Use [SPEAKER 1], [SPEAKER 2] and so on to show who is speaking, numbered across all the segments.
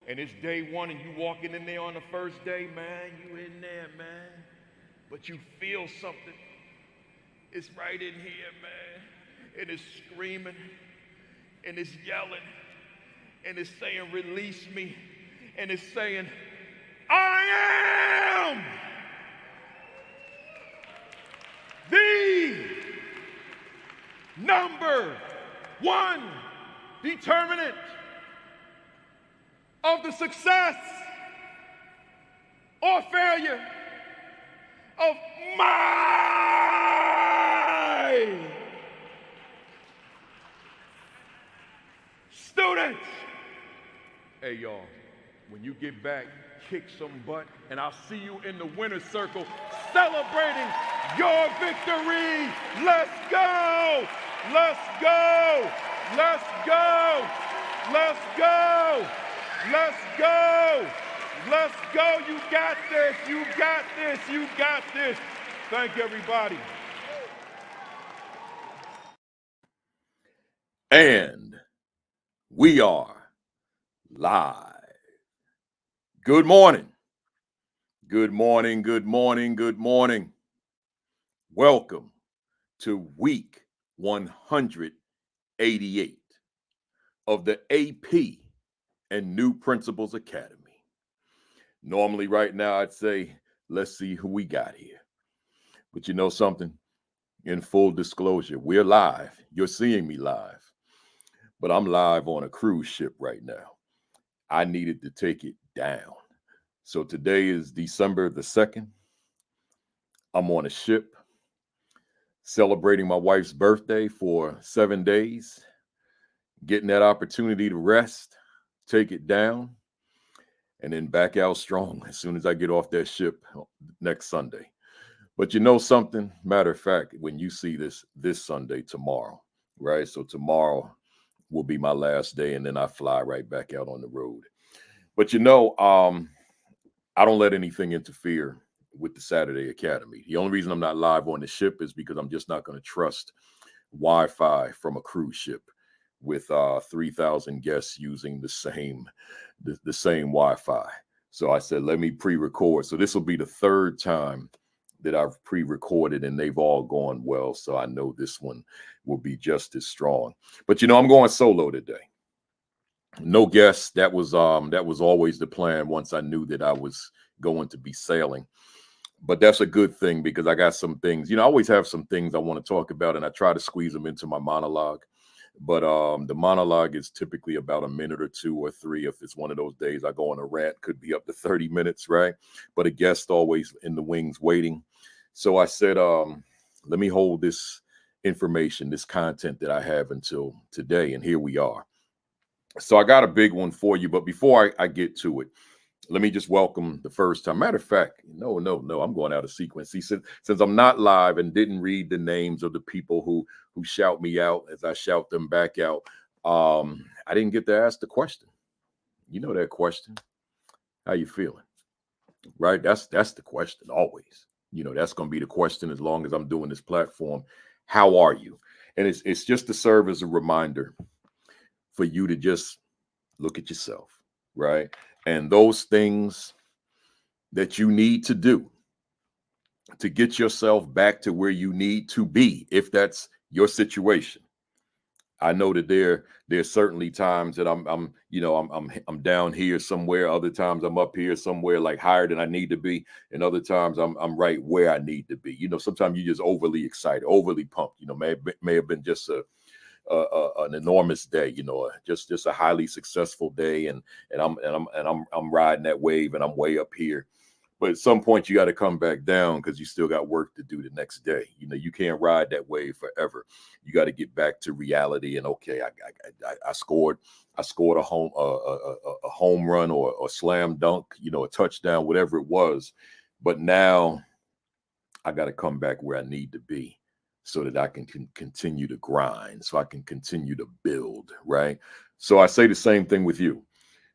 [SPEAKER 1] And it's day one and you walking in there on the first day, man, you in there, man. But you feel something. It's right in here, man. And it's screaming and it's yelling and it's saying, release me. And it's saying, I am the number one determinant of the success or failure of my students. Hey, y'all, when you get back, kick some butt, and I'll see you in the winner's circle celebrating your victory. Let's go! Let's go! Let's go! Let's go! Let's go! Let's go! You got this! You got this! You got this! Thank everybody.
[SPEAKER 2] And we are live. Good morning. Good morning. Good morning. Good morning. Welcome to week 188 of the AP and New Principals Academy. Normally right now I'd say, let's see who we got here. But you know something? In full disclosure, we're live. You're seeing me live. But I'm live on a cruise ship right now. I needed to take it down. So today is December the 2nd. I'm on a ship celebrating my wife's birthday for 7 days, getting that opportunity to rest, take it down, and then back out strong as soon as I get off that ship next Sunday. But you know something? Matter of fact, when you see this Sunday tomorrow, right? So tomorrow will be my last day, and then I fly right back out on the road. But you know, I don't let anything interfere with the Saturday Academy. The only reason I'm not live on the ship is because I'm just not going to trust Wi-Fi from a cruise ship with 3,000 guests using the same Wi-Fi. So I said, let me pre-record. So this will be the third time that I've pre-recorded, and they've all gone well. So I know this one will be just as strong. But you know, I'm going solo today. No guests. That was always the plan once I knew that I was going to be sailing. But that's a good thing because I got some things, you know, I always have some things I want to talk about, and I try to squeeze them into my monologue. But the monologue is typically about a minute or two or three. If it's one of those days I go on a rant, could be up to 30 minutes, right? But a guest always in the wings waiting. So I said, let me hold this information, this content that I have until today. And here we are. So I got a big one for you. But before I get to it, let me just welcome the first time. Matter of fact, no, I'm going out of sequence. See, since I'm not live and didn't read the names of the people who shout me out as I shout them back out, I didn't get to ask the question. You know that question. How you feeling? Right? That's the question always. You know, that's going to be the question as long as I'm doing this platform. How are you? And it's just to serve as a reminder for you to just look at yourself, right? And those things that you need to do to get yourself back to where you need to be, if that's your situation. I know that there's certainly times that I'm down here somewhere. Other times I'm up here somewhere like higher than I need to be, and other times I'm right where I need to be. You know, sometimes you're just overly excited, overly pumped. You know, may have been just an enormous day, you know, just a highly successful day, and I'm riding that wave, and I'm way up here. But at some point you got to come back down because you still got work to do the next day. You know, you can't ride that wave forever. You got to get back to reality. And okay, I scored a home run or a slam dunk, you know, a touchdown, whatever it was. But now I got to come back where I need to be, so that I can continue to grind, so I can continue to build, right? So I say the same thing with you.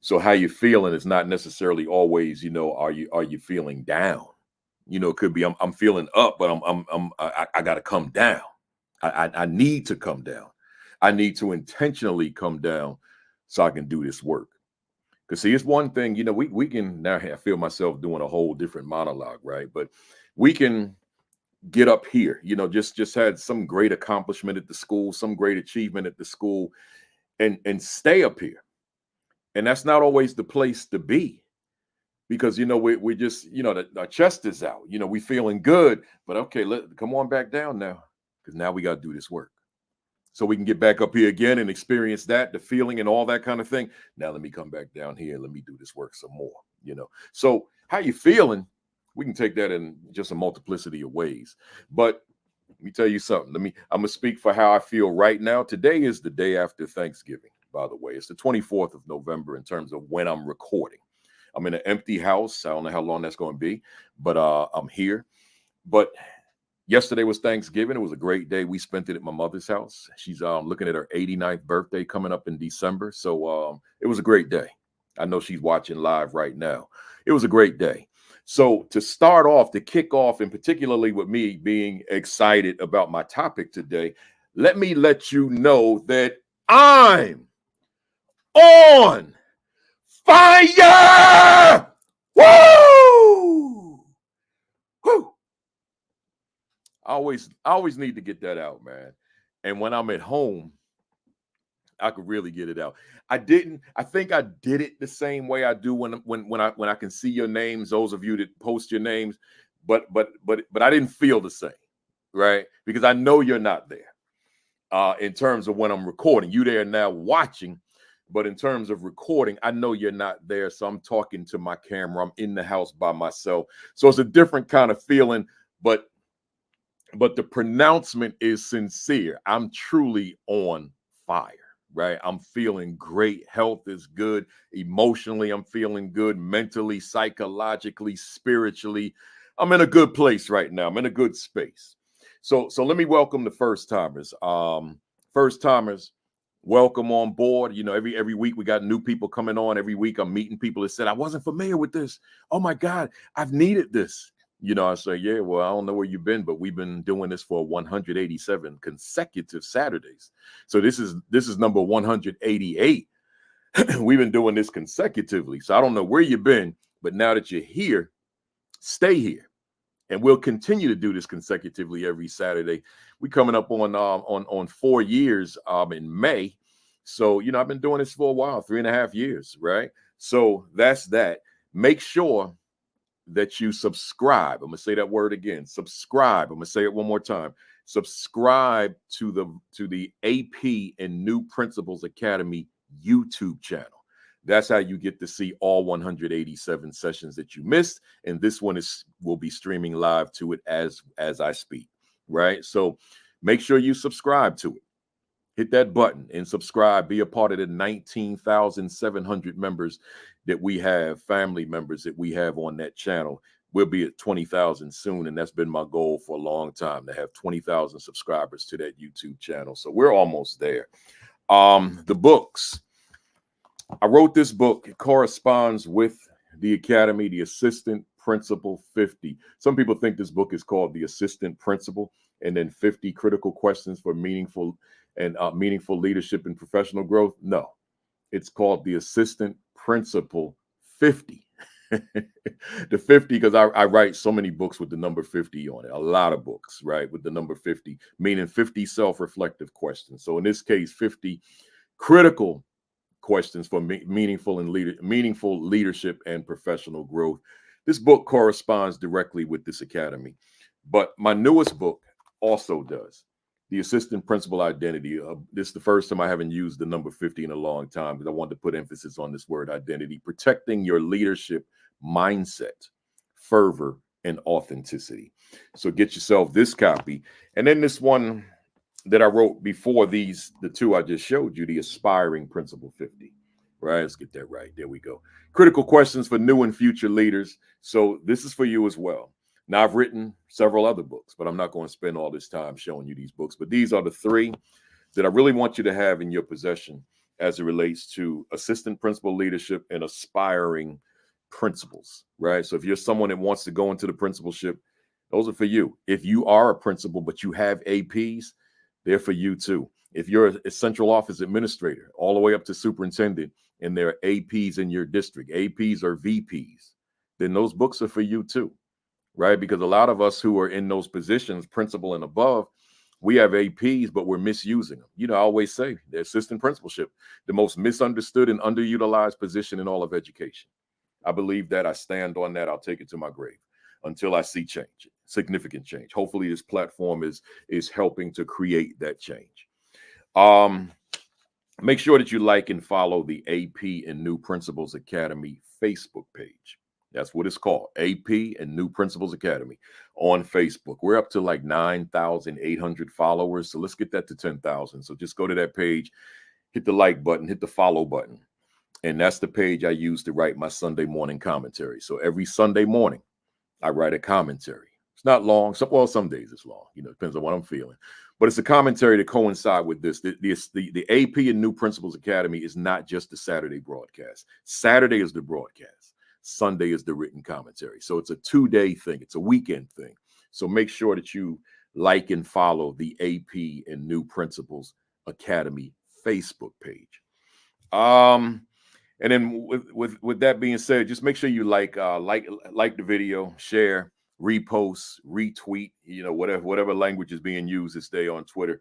[SPEAKER 2] So how you feeling is not necessarily always, you know, are you feeling down? You know, it could be I'm feeling up, but I got to come down. I need to come down. I need to intentionally come down so I can do this work. Because see, it's one thing, we can now, I feel myself doing a whole different monologue, right? But we can get up here, just had some great accomplishment at the school, some great achievement at the school, and stay up here. And that's not always the place to be, because we just, our chest is out, we feeling good, but okay, come on back down now, because now we got to do this work so we can get back up here again and experience that, the feeling and all that kind of thing. Now let me come back down here and let me do this work some more. So how you feeling, we can take that in just a multiplicity of ways. But let me tell you something. I'm gonna speak for how I feel right now. Today is the day after Thanksgiving, by the way. It's the 24th of November in terms of when I'm recording. I'm in an empty house. I don't know how long that's going to be, but I'm here. But yesterday was Thanksgiving. It was a great day. We spent it at my mother's house. She's looking at her 89th birthday coming up in December. So it was a great day. I know she's watching live right now. It was a great day. So to start off, to kick off, and particularly with me being excited about my topic today, let me let you know that I'm on fire! Woo! Woo! I always need to get that out, man. And when I'm at home, I could really get it out. I think I did it the same way I do when I can see your names, those of you that post your names, but I didn't feel the same, right? Because I know you're not there. In terms of when I'm recording, you there now watching, but in terms of recording, I know you're not there. So I'm talking to my camera. I'm in the house by myself. So it's a different kind of feeling, but the pronouncement is sincere. I'm truly on fire, right? I'm feeling great. Health is good. Emotionally, I'm feeling good. Mentally, psychologically, spiritually, I'm in a good place right now. I'm in a good space. So let me welcome the first timers. First timers, welcome on board. Every week we got new people coming on. Every week I'm meeting people that said, I wasn't familiar with this. Oh my God, I've needed this. I say, yeah, well, I don't know where you've been, but we've been doing this for 187 consecutive Saturdays. So this is number 188. We've been doing this consecutively. So I don't know where you've been, but now that you're here, stay here. And we'll continue to do this consecutively every Saturday. We're coming up on 4 years in May. So, I've been doing this for a while, 3.5 years, right? So that's that. Make sure that you subscribe. I'm going to say that word again. Subscribe. I'm going to say it one more time. Subscribe to the AP and New Principals Academy YouTube channel. That's how you get to see all 187 sessions that you missed. And this one will be streaming live to it as I speak, right? So make sure you subscribe to it. Hit that button and subscribe. Be a part of the 19,700 members that we have, family members that we have on that channel. We'll be at 20,000 soon, and that's been my goal for a long time, to have 20,000 subscribers to that YouTube channel. So we're almost there. The books. I wrote this book. It corresponds with the Academy, the Assistant Principal 50. Some people think this book is called The Assistant Principal, and then 50 Critical Questions for Meaningful Leadership and Professional Growth. No, it's called The Assistant Principal 50. The 50, because I write so many books with the number 50 on it. A lot of books, right, with the number 50, meaning 50 self-reflective questions. So in this case, 50 critical questions for meaningful leadership and professional growth. This book corresponds directly with this academy, but my newest book also does. The Assistant Principal Identity. This is the first time I haven't used the number 50 in a long time, because I wanted to put emphasis on this word identity. Protecting your leadership mindset, fervor, and authenticity. So get yourself this copy. And then this one that I wrote before the two I just showed you, the Aspiring Principal 50. Right? Let's get that right. There we go. Critical questions for new and future leaders. So this is for you as well. Now, I've written several other books, but I'm not going to spend all this time showing you these books. But these are the 3 that I really want you to have in your possession as it relates to assistant principal leadership and aspiring principals, right? So if you're someone that wants to go into the principalship, those are for you. If you are a principal, but you have APs, they're for you too. If you're a central office administrator, all the way up to superintendent, and there are APs in your district, APs or VPs, then those books are for you too, right? Because a lot of us who are in those positions, principal and above, we have APs, but we're misusing them. You know, I always say the assistant principalship, the most misunderstood and underutilized position in all of education. I believe that. I stand on that. I'll take it to my grave until I see change, significant change. Hopefully this platform is helping to create that change. Make sure that you like and follow the AP and New Principals Academy Facebook page. That's what it's called, AP and New Principals Academy on Facebook. We're up to like 9,800 followers. So let's get that to 10,000. So just go to that page, hit the like button, hit the follow button. And that's the page I use to write my Sunday morning commentary. So every Sunday morning, I write a commentary. It's not long. Some days it's long. You know, depends on what I'm feeling. But it's a commentary to coincide with this. The AP and New Principals Academy is not just the Saturday broadcast. Saturday is the broadcast. Sunday is the written commentary. So it's a 2-day thing. It's a weekend thing. So make sure that you like and follow the AP and New Principals Academy Facebook page. And then with that being said, just make sure you like the video, share, repost, retweet, you know, whatever language is being used this day on Twitter.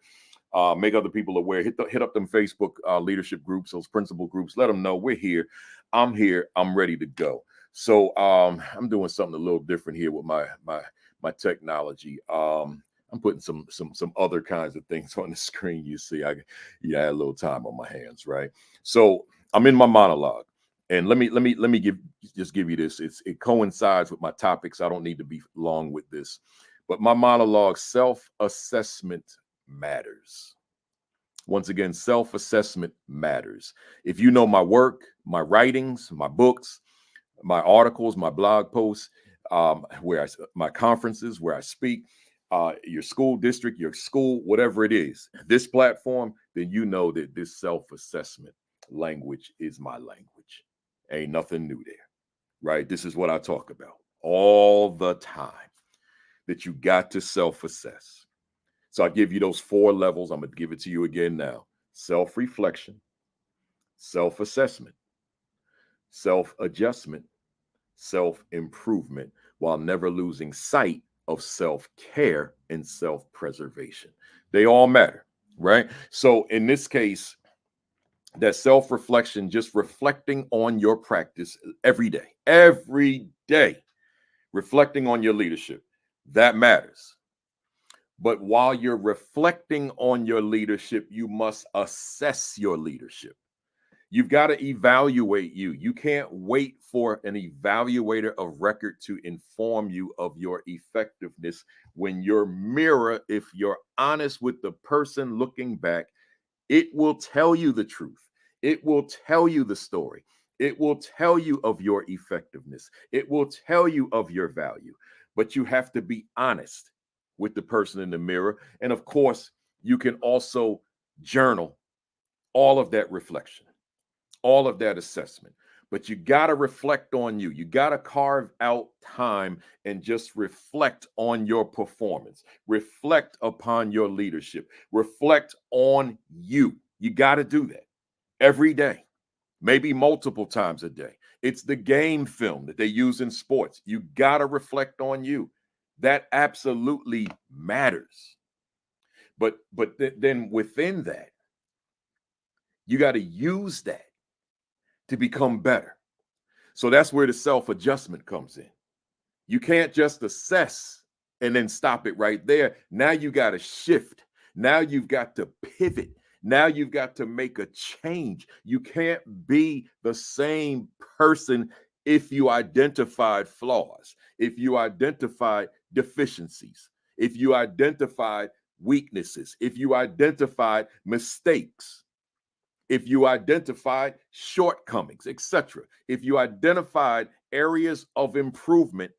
[SPEAKER 2] Make other people aware. Hit up them Facebook leadership groups, those principal groups. Let them know we're here. I'm here. I'm ready to go. So I'm doing something a little different here with my technology. I'm putting some other kinds of things on the screen. You see, I had a little time on my hands, right? So I'm in my monologue, and let me give you this. It coincides with my topics. I don't need to be long with this, but my monologue: self-assessment matters. Once again, self-assessment matters. If you know my work, my writings, my books, my articles, my blog posts, my conferences where I speak, your school district, your school, whatever it is, this platform, then you know that this self-assessment language is my language. Ain't nothing new there, right? This is what I talk about all the time, that you got to self-assess. So I give you those 4 levels. I'm going to give it to you again now. Self-reflection, self-assessment, self-adjustment, self-improvement, while never losing sight of self-care and self-preservation. They all matter, right? So in this case, that self-reflection, just reflecting on your practice every day, reflecting on your leadership, that matters. But while you're reflecting on your leadership, you must assess your leadership. You've got to evaluate you. You can't wait for an evaluator of record to inform you of your effectiveness when your mirror, if you're honest with the person looking back, it will tell you the truth. It will tell you the story. It will tell you of your effectiveness. It will tell you of your value. But you have to be honest with the person in the mirror. And of course, you can also journal all of that reflection, all of that assessment. But you got to reflect on you. You got to carve out time and just reflect on your performance. Reflect upon your leadership. Reflect on you. You got to do that every day, maybe multiple times a day. It's the game film that they use in sports. You got to reflect on you. That absolutely matters. But then within that, you got to use that to become better. So that's where the self-adjustment comes in. You can't just assess and then stop it right there. Now you got to shift. Now you've got to pivot. Now you've got to make a change. You can't be the same person if you identified flaws, if you identified deficiencies, if you identified weaknesses, if you identified mistakes, if you identified shortcomings, etc. If you identified areas of improvement,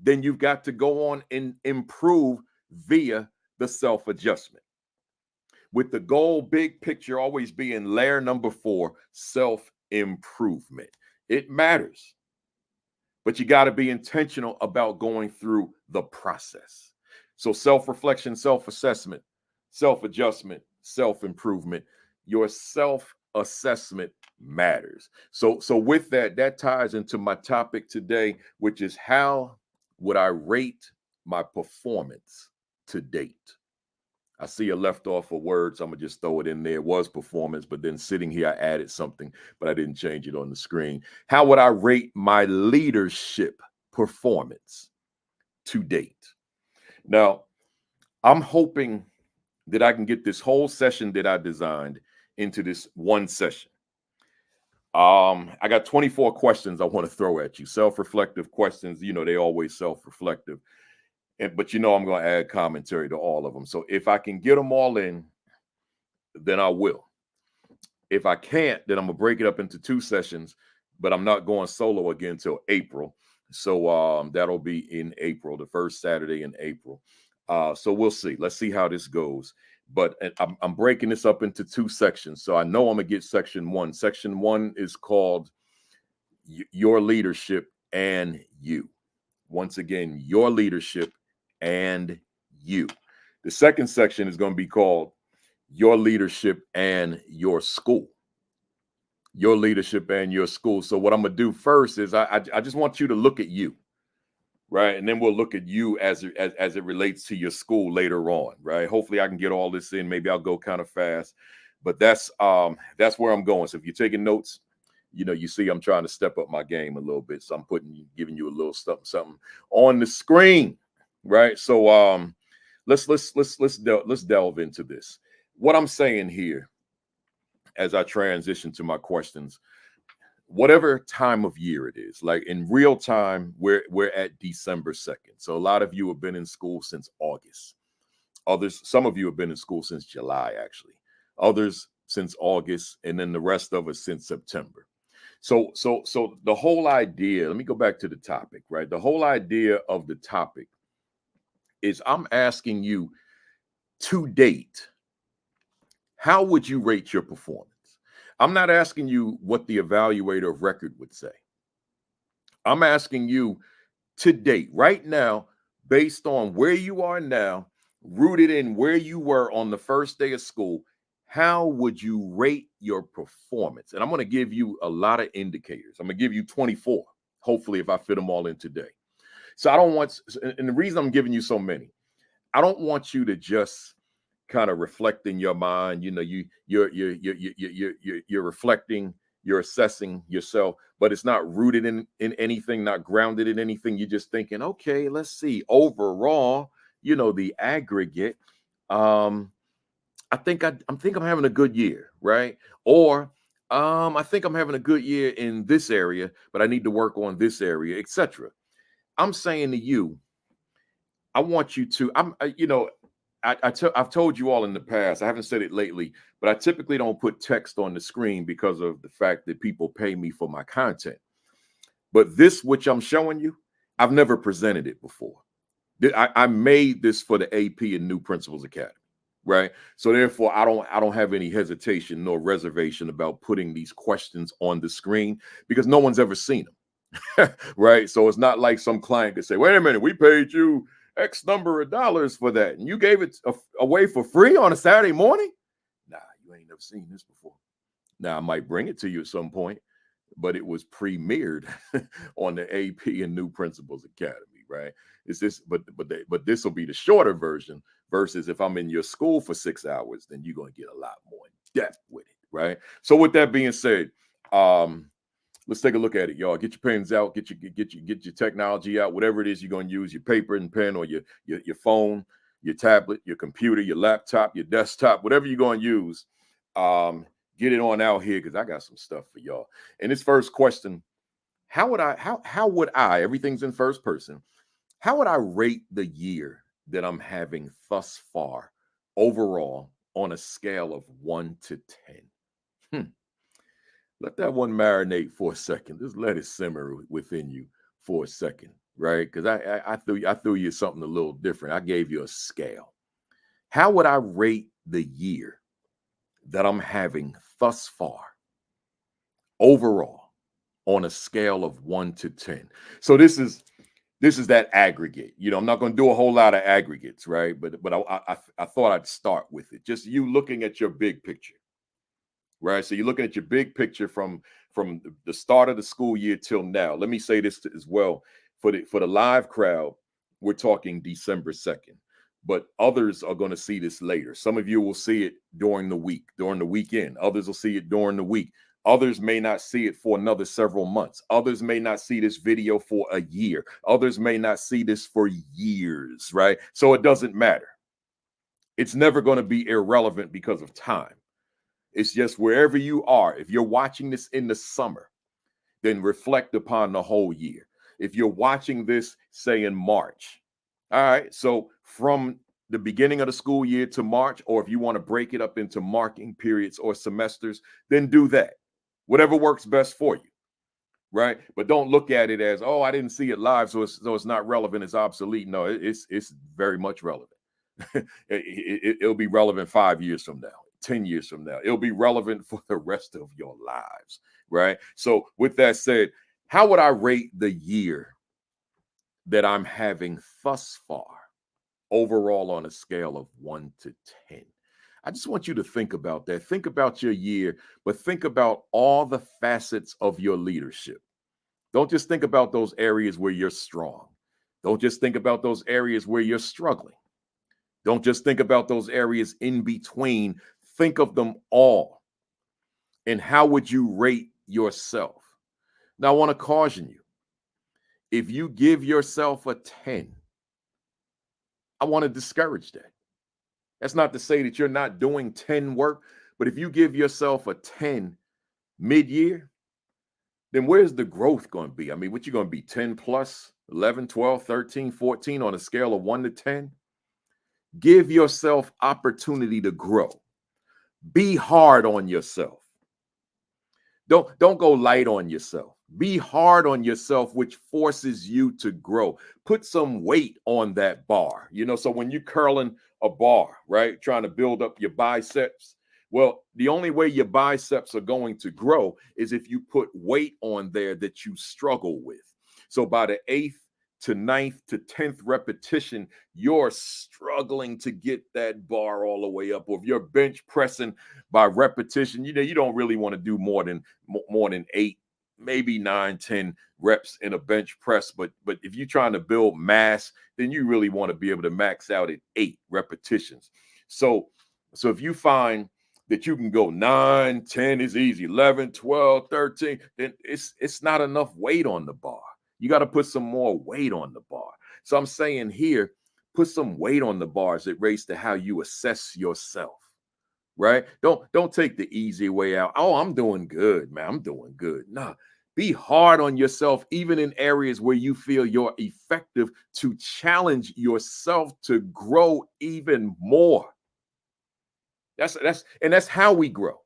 [SPEAKER 2] then you've got to go on and improve via the self-adjustment. With the goal, big picture, always being layer number 4, self-improvement. It matters, but you got to be intentional about going through the process. So self-reflection, self-assessment, self-adjustment, self-improvement. Your self-assessment matters. So with that, that ties into my topic today, which is how would I rate my performance to date? I see a left off of words. I'm gonna just throw it in there. It was performance, but then sitting here, I added something, but I didn't change it on the screen. How would I rate my leadership performance to date? Now, I'm hoping that I can get this whole session that I designed into this one session. I got 24 questions I want to throw at you. Self-reflective questions. You know, they always self-reflective. But you know, I'm going to add commentary to all of them. So if I can get them all in, then I will. If I can't, then I'm going to break it up into 2 sessions, but I'm not going solo again until April. So that'll be in April, the first Saturday in April. So we'll see. Let's see how this goes. But I'm breaking this up into 2 sections. So I know I'm going to get section 1. Section 1 is called Your Leadership and You. Once again, your leadership and you. The second section is going to be called Your Leadership and Your School. Your leadership and your school. So what I'm going to do first is I just want you to look at you. Right. And then we'll look at you as it relates to your school later on. Right. Hopefully I can get all this in. Maybe I'll go kind of fast, but that's where I'm going. So if you're taking notes, you know, you see I'm trying to step up my game a little bit. So I'm giving you a little something on the screen. Right. So let's delve into this. What I'm saying here as I transition to my questions, whatever time of year it is, like in real time, we're at December 2nd. So a lot of you have been in school since August. Some of you have been in school since July, actually. Others since August, and then the rest of us since September. So the whole idea, let me go back to the topic, right? The whole idea of the topic is I'm asking you to date, how would you rate your performance? I'm not asking you what the evaluator of record would say. I'm asking you to date, right now, based on where you are now, rooted in where you were on the first day of school, how would you rate your performance? And I'm going to give you a lot of indicators. I'm going to give you 24, hopefully, if I fit them all in today. So I don't want, and the reason I'm giving you so many, I don't want you to just kind of reflect in your mind. You know, you're reflecting, you're assessing yourself, but it's not rooted in anything, not grounded in anything. You're just thinking, okay, let's see. Overall, you know, the aggregate. I think I'm having a good year, right? Or I think I'm having a good year in this area, but I need to work on this area, etc. I'm saying to you, I want you to. I've told you all in the past, I haven't said it lately, but I typically don't put text on the screen because of the fact that people pay me for my content. But this, which I'm showing you, I've never presented it before. I made this for the AP and New Principals Academy, right? So therefore, I don't have any hesitation nor reservation about putting these questions on the screen because no one's ever seen them, right? So it's not like some client could say, wait a minute, we paid you X number of dollars for that, and you gave it away for free on a Saturday morning? Nah, you ain't never seen this before. Now, I might bring it to you at some point, but it was premiered on the AP and New Principals Academy, right? It's this, but this will be the shorter version versus if I'm in your school for 6 hours, then you're going to get a lot more in depth with it, right? So with that being said, let's take a look at it, y'all. Get your pens out, get your technology out, whatever it is you're going to use, your paper and pen or your phone, your tablet, your computer, your laptop, your desktop, whatever you're going to use. Get it on out here because I got some stuff for y'all. And this first question, how would I, everything's in first person, how would I rate the year that I'm having thus far overall on a scale of 1 to 10? Let that one marinate for a second. Just let it simmer within you for a second, right? Because I threw you something a little different. I gave you a scale. How would I rate the year that I'm having thus far overall on a scale of 1 to 10? So this is that aggregate. You know, I'm not going to do a whole lot of aggregates, right? But I thought I'd start with it. Just you looking at your big picture. right? So you're looking at your big picture from the start of the school year till now. Let me say this as well. For the live crowd, we're talking December 2nd, but others are going to see this later. Some of you will see it during the week, during the weekend. Others will see it during the week. Others may not see it for another several months. Others may not see this video for a year. Others may not see this for years, right? So it doesn't matter. It's never going to be irrelevant because of time. It's just wherever you are. If you're watching this in the summer, then reflect upon the whole year. If you're watching this, say in March, all right, so from the beginning of the school year to March, or if you want to break it up into marking periods or semesters, then do that. Whatever works best for you, right? But don't look at it as, oh, I didn't see it live, so it's not relevant, it's obsolete. No, it's very much relevant. It'll be relevant 5 years from now, 10 years from now. It'll be relevant for the rest of your lives, right? So with that said, how would I rate the year that I'm having thus far overall on a scale of 1 to 10? I just want you to think about that. Think about your year, but think about all the facets of your leadership. Don't just think about those areas where you're strong. Don't just think about those areas where you're struggling. Don't just think about those areas in between. Think of them all. And how would you rate yourself? Now, I want to caution you. If you give yourself a 10, I want to discourage that. That's not to say that you're not doing 10 work, but if you give yourself a 10 mid-year, then where's the growth going to be? I mean, what you going to be 10 plus, 11, 12, 13, 14 on a scale of 1 to 10? Give yourself opportunity to grow. Be hard on yourself. Don't go light on yourself. Be hard on yourself, which forces you to grow. Put some weight on that bar. So when you're curling a bar, right, trying to build up your biceps, well, the only way your biceps are going to grow is if you put weight on there that you struggle with. So by the 8th to 9th to 10th repetition, you're struggling to get that bar all the way up. Or if you're bench pressing by repetition, you don't really want to do more than 8, maybe 9, 10 reps in a bench press. But if you're trying to build mass, then you really want to be able to max out at 8 repetitions. So if you find that you can go 9, 10 is easy, 11, 12, 13, then it's not enough weight on the bar. You got to put some more weight on the bar. So I'm saying here, put some weight on the bar as it relates to how you assess yourself, right? Don't take the easy way out. Oh, I'm doing good, man. I'm doing good. Nah, be hard on yourself, even in areas where you feel you're effective, to challenge yourself to grow even more. That's how we grow.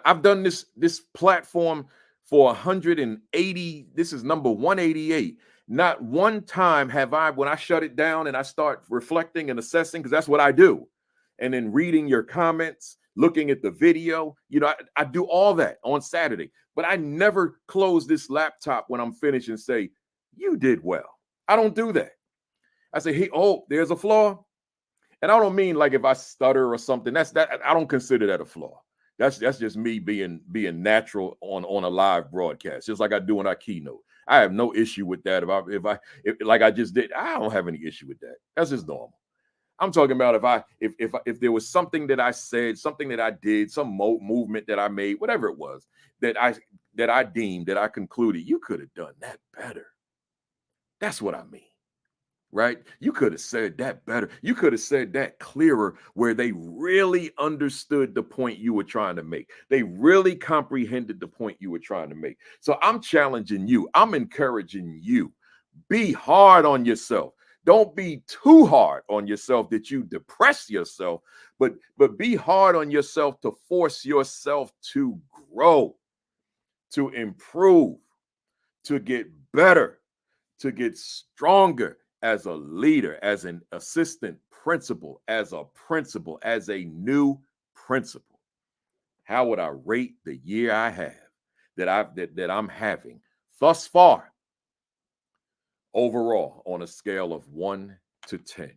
[SPEAKER 2] I've done this platform for 180. This is number 188. Not one time have I, when I shut it down and I start reflecting and assessing, because that's what I do, and then reading your comments, looking at the video, I do all that on Saturday, but I never close this laptop when I'm finished and say, you did well. I don't do that. I say, hey, oh, there's a flaw. And I don't mean like if I stutter or something. I don't consider that a flaw. That's just me being natural on a live broadcast, just like I do in our keynote. I have no issue with that. If like I just did, I don't have any issue with that. That's just normal. I'm talking about if there was something that I said, something that I did, some movement that I made, whatever it was, that I deemed, that I concluded you could have done that better. That's what I mean. Right? You could have said that better. You could have said that clearer, where they really understood the point you were trying to make. They really comprehended the point you were trying to make. So I'm challenging you. I'm encouraging you. Be hard on yourself. Don't be too hard on yourself that you depress yourself, but be hard on yourself to force yourself to grow, to improve, to get better, to get stronger as a leader, as an assistant principal, as a principal, as a new principal. How would I rate the year I have that I'm having thus far overall on a scale of 1 to 10?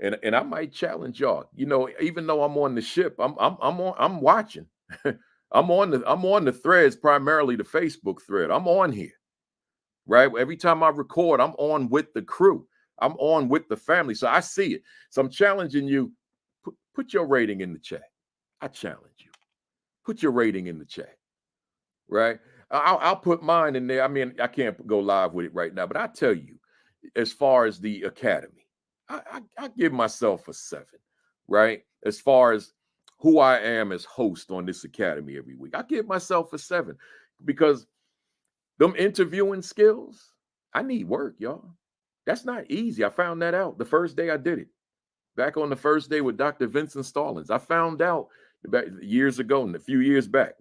[SPEAKER 2] and I might challenge y'all. You know, even though I'm on the ship, I'm watching. I'm on the threads, primarily the Facebook thread. I'm on here, right? Every time I record, I'm on with the crew. I'm on with the family. So I see it. So I'm challenging you. Put your rating in the chat. I challenge you. Put your rating in the chat, right? I'll put mine in there. I mean, I can't go live with it right now, but I tell you, as far as the academy, I give myself a 7, right? As far as who I am as host on this academy every week, I give myself a 7 because them interviewing skills, I need work, y'all. That's not easy. I found that out the first day I did it. Back on the first day with Dr. Vincent Stallings, I found out back years ago and a few years back.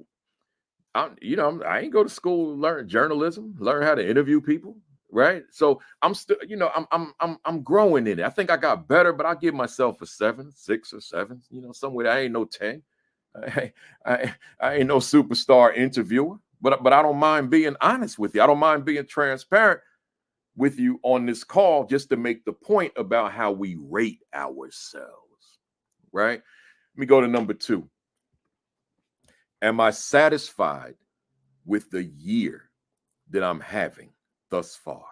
[SPEAKER 2] I ain't go to school to learn journalism, learn how to interview people, right? So I'm still, I'm growing in it. I think I got better, but I give myself a 7, 6 or 7. Somewhere I ain't no 10. I ain't no superstar interviewer, but I don't mind being honest with you. I don't mind being transparent with you on this call just to make the point about how we rate ourselves, right? Let me go to number 2. Am I satisfied with the year that I'm having thus far?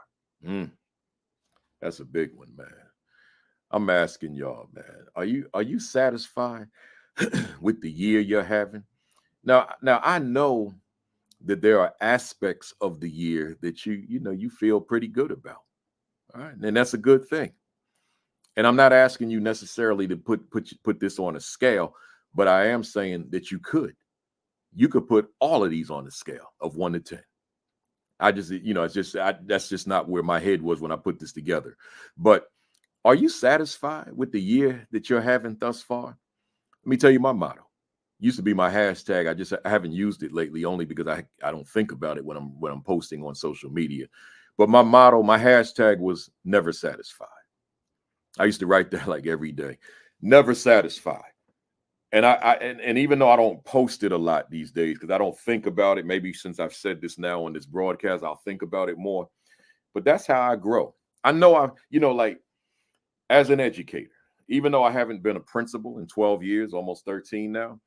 [SPEAKER 2] That's a big one, man. I'm asking y'all, man, are you satisfied with the year you're having? Now I know that there are aspects of the year that you feel pretty good about. All right, and that's a good thing. And I'm not asking you necessarily to put this on a scale, but I am saying that you could put all of these on the scale of 1 to 10. That's just not where my head was when I put this together. But are you satisfied with the year that you're having thus far? Let me tell you my motto. Used to be my hashtag. I haven't used it lately only because I don't think about it when I'm posting on social media. But my motto, my hashtag was never satisfied. I used to write that like every day. Never satisfied. And even though I don't post it a lot these days because I don't think about it, maybe since I've said this now on this broadcast, I'll think about it more. But that's how I grow. I know like as an educator, even though I haven't been a principal in 12 years, almost 13 now,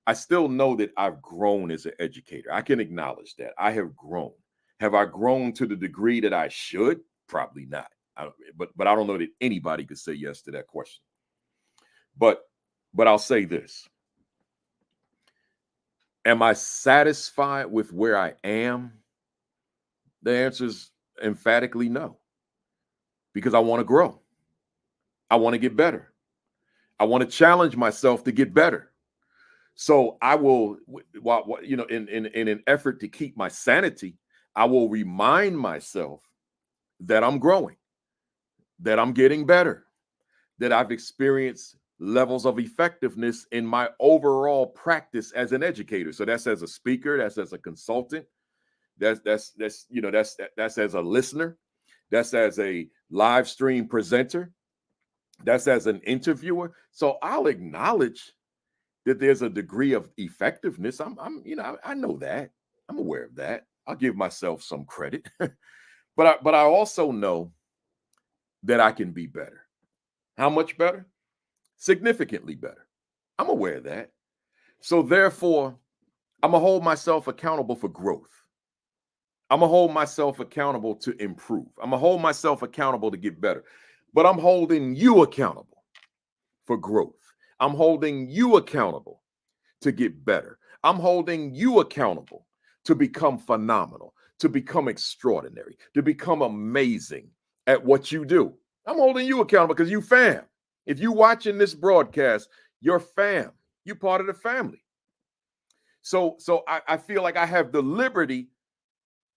[SPEAKER 2] I still know that I've grown as an educator. I can acknowledge that. I have grown. Have I grown to the degree that I should? Probably not. But I don't know that anybody could say yes to that question. But I'll say this. Am I satisfied with where I am? The answer is emphatically no. Because I want to grow. I want to get better. I want to challenge myself to get better. So I will, in an effort to keep my sanity, I will remind myself that I'm growing, that I'm getting better, that I've experienced levels of effectiveness in my overall practice as an educator. So that's as a speaker, that's as a consultant, that's as a listener, that's as a live stream presenter, that's as an interviewer. So I'll acknowledge that there's a degree of effectiveness. I know that. I'm aware of that. I'll give myself some credit. but I also know that I can be better. How much better? Significantly better. I'm aware of that. So therefore, I'm going to hold myself accountable for growth. I'm going to hold myself accountable to improve. I'm going to hold myself accountable to get better. But I'm holding you accountable for growth. I'm holding you accountable to get better. I'm holding you accountable to become phenomenal, to become extraordinary, to become amazing at what you do. I'm holding you accountable because you fam. If you watching this broadcast, you're fam. You're part of the family. So I feel like I have the liberty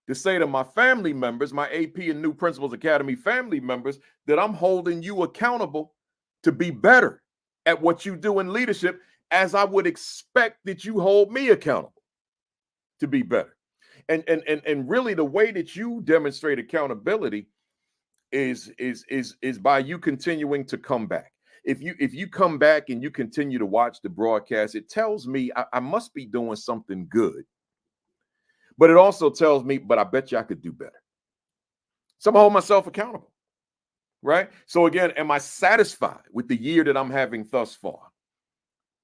[SPEAKER 2] to say to my family members, my AP and New Principals Academy family members, that I'm holding you accountable to be better at what you do in leadership, as I would expect that you hold me accountable to be better. And really the way that you demonstrate accountability is by you continuing to come back. If you come back and you continue to watch the broadcast, it tells me I must be doing something good. But it also tells me, but I bet you I could do better. So I'm gonna hold myself accountable. right? So again, am I satisfied with the year that I'm having thus far?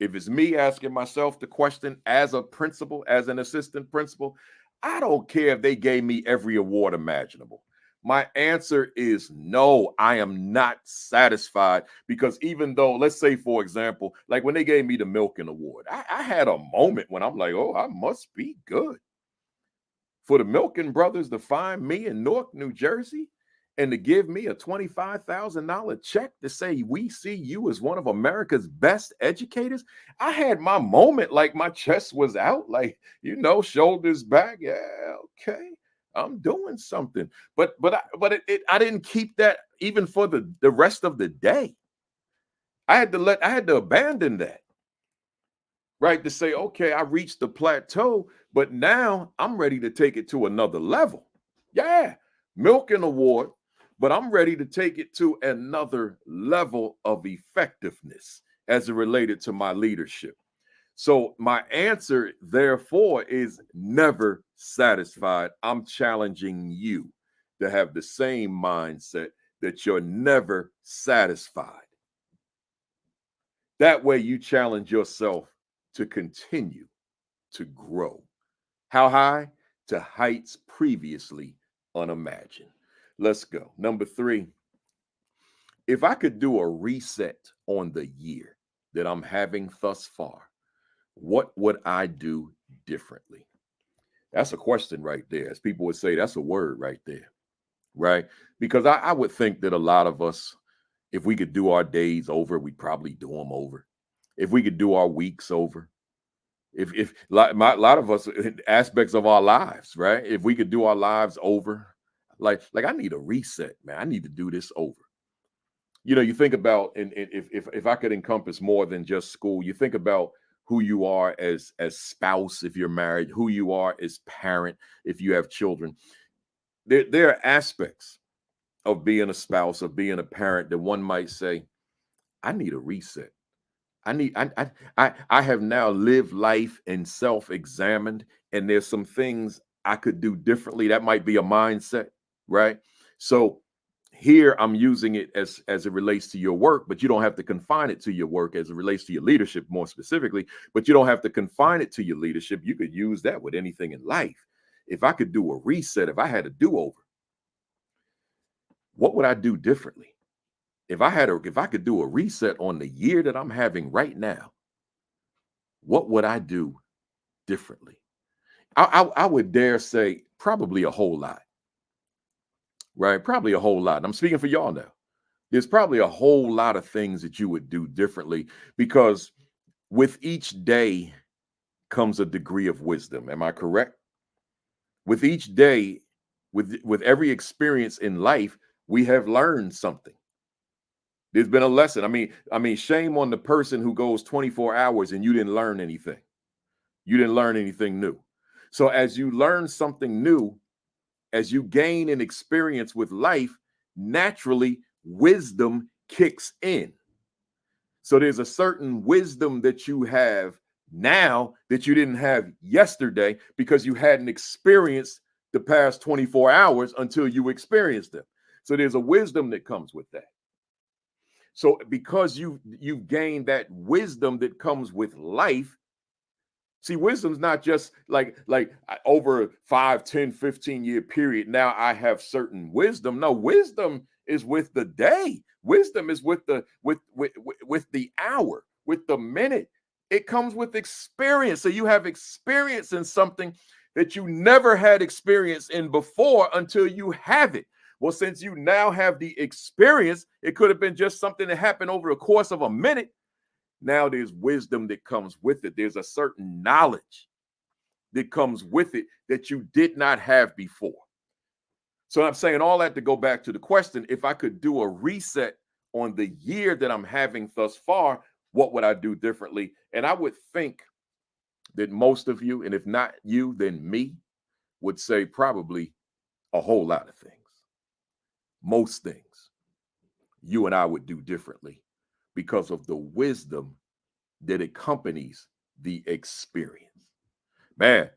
[SPEAKER 2] If it's me asking myself the question as a principal, as an assistant principal, I don't care if they gave me every award imaginable. My answer is no, I am not satisfied, because even though, let's say, for example, like when they gave me the Milken Award, I had a moment when I'm like, oh, I must be good. For the Milken brothers to find me in Newark, New Jersey, and to give me a $25,000 check to say, we see you as one of America's best educators. I had my moment, like my chest was out, like, shoulders back. Yeah, okay, I'm doing something. But I didn't keep that even for the rest of the day. I had to abandon that, right? To say, okay, I reached the plateau, but now I'm ready to take it to another level. Yeah, Milken Award, but I'm ready to take it to another level of effectiveness as it related to my leadership. So my answer, therefore, is never satisfied. I'm challenging you to have the same mindset that you're never satisfied. That way you challenge yourself to continue to grow. How high? To heights previously unimagined. Let's go. Number 3, if I could do a reset on the year that I'm having thus far, what would I do differently? That's a question right there. As people would say, that's a word right there, right? Because I would think that a lot of us, if we could do our days over, we'd probably do them over. If we could do our weeks over, if a lot of us, aspects of our lives, right? If we could do our lives over, like I need a reset, man. I need to do this over. You think about, and if I could encompass more than just school, you think about who you are as spouse if you're married, who you are as parent if you have children. There are aspects of being a spouse, of being a parent, that one might say, I need a reset. I have now lived life and self-examined, and there's some things I could do differently. That might be a mindset, right? So here I'm using it as it relates to your work, but you don't have to confine it to your work as it relates to your leadership more specifically, but you don't have to confine it to your leadership. You could use that with anything in life. If I could do a reset, if I had a do-over, what would I do differently? If I could do a reset on the year that I'm having right now, what would I do differently? I would dare say probably a whole lot, right? Probably a whole lot. And I'm speaking for y'all now. There's probably a whole lot of things that you would do differently, because with each day comes a degree of wisdom. Am I correct? With each day, with every experience in life, we have learned something. There's been a lesson. I mean, shame on the person who goes 24 hours and you didn't learn anything. You didn't learn anything new. So as you learn something new, as you gain an experience with life, naturally wisdom kicks in. So there's a certain wisdom that you have now that you didn't have yesterday, because you hadn't experienced the past 24 hours until you experienced them. So there's a wisdom that comes with that. So because you've gained that wisdom that comes with life. See, wisdom's not just like over a 5, 10, 15-year period. Now I have certain wisdom. No, wisdom is with the day. Wisdom is with the hour, with the minute. It comes with experience. So you have experience in something that you never had experience in before until you have it. Well, since you now have the experience, it could have been just something that happened over the course of a minute. Now there's wisdom that comes with it. There's a certain knowledge that comes with it that you did not have before. So I'm saying all that to go back to the question, if I could do a reset on the year that I'm having thus far, what would I do differently? And I would think that most of you, and if not you, then me, would say probably a whole lot of things. Most things you and I would do differently because of the wisdom that accompanies the experience. Man,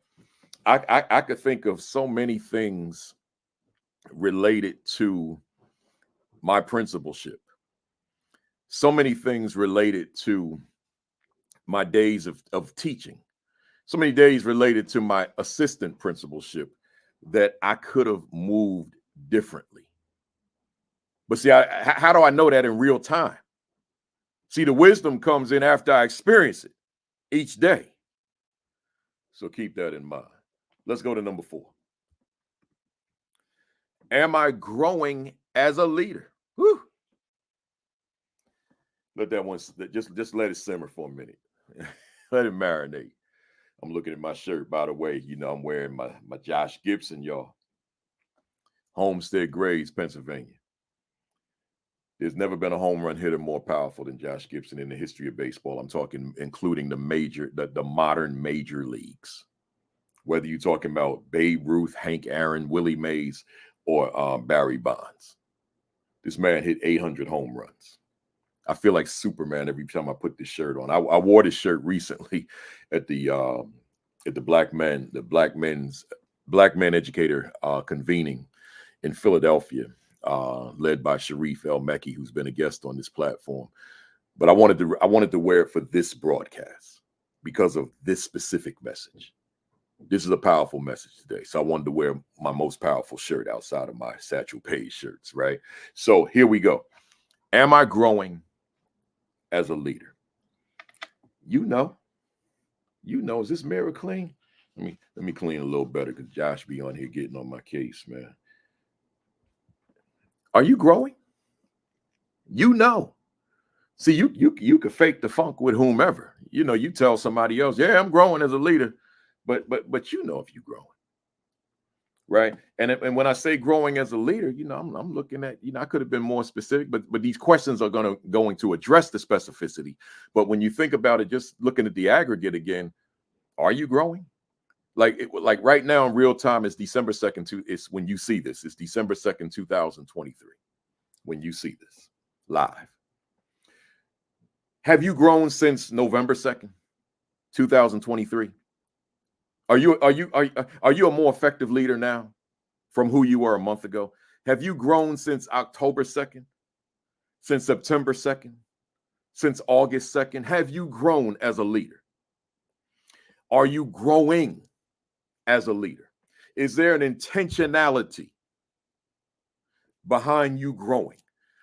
[SPEAKER 2] I could think of so many things related to my principalship. So many things related to my days of teaching. So many days related to my assistant principalship that I could have moved differently. But see, how do I know that in real time? See, the wisdom comes in after I experience it each day. So keep that in mind. Let's go to number 4. Am I growing as a leader? Whew. Let that one, just let it simmer for a minute. Let it marinate. I'm looking at my shirt, by the way. You know, I'm wearing my Josh Gibson, y'all. Homestead Grays, Pennsylvania. There's never been a home run hitter more powerful than Josh Gibson in the history of baseball. I'm talking including the modern major leagues. Whether you're talking about Babe Ruth, Hank Aaron, Willie Mays, or Barry Bonds. This man hit 800 home runs. I feel like Superman every time I put this shirt on. I wore this shirt recently at the Black Men Educator convening in Philadelphia, led by Sharif El Mekki, who's been a guest on this platform. But I wanted to wear it for this broadcast because of this specific message. This is a powerful message today. So I wanted to wear my most powerful shirt outside of my Satchel Paige shirts, right? So here we go. Am I growing as a leader? You know, is this mirror clean? Let me clean a little better because Josh be on here getting on my case, man. Are you growing? You know. See, you could fake the funk with whomever. You know, you tell somebody else, yeah, I'm growing as a leader, but you know if you're growing, right? And when I say growing as a leader, you know, I'm looking at, you know, I could have been more specific, but these questions are going to address the specificity. But when you think about it, just looking at the aggregate again, are you growing? Like right now in real time, it's December 2nd. It's when you see this. It's December 2nd, 2023. When you see this live. Have you grown since November 2nd, 2023? Are you a more effective leader now from who you were a month ago? Have you grown since October 2nd? Since September 2nd? Since August 2nd? Have you grown as a leader? Are you growing as a leader? Is there an intentionality behind you growing?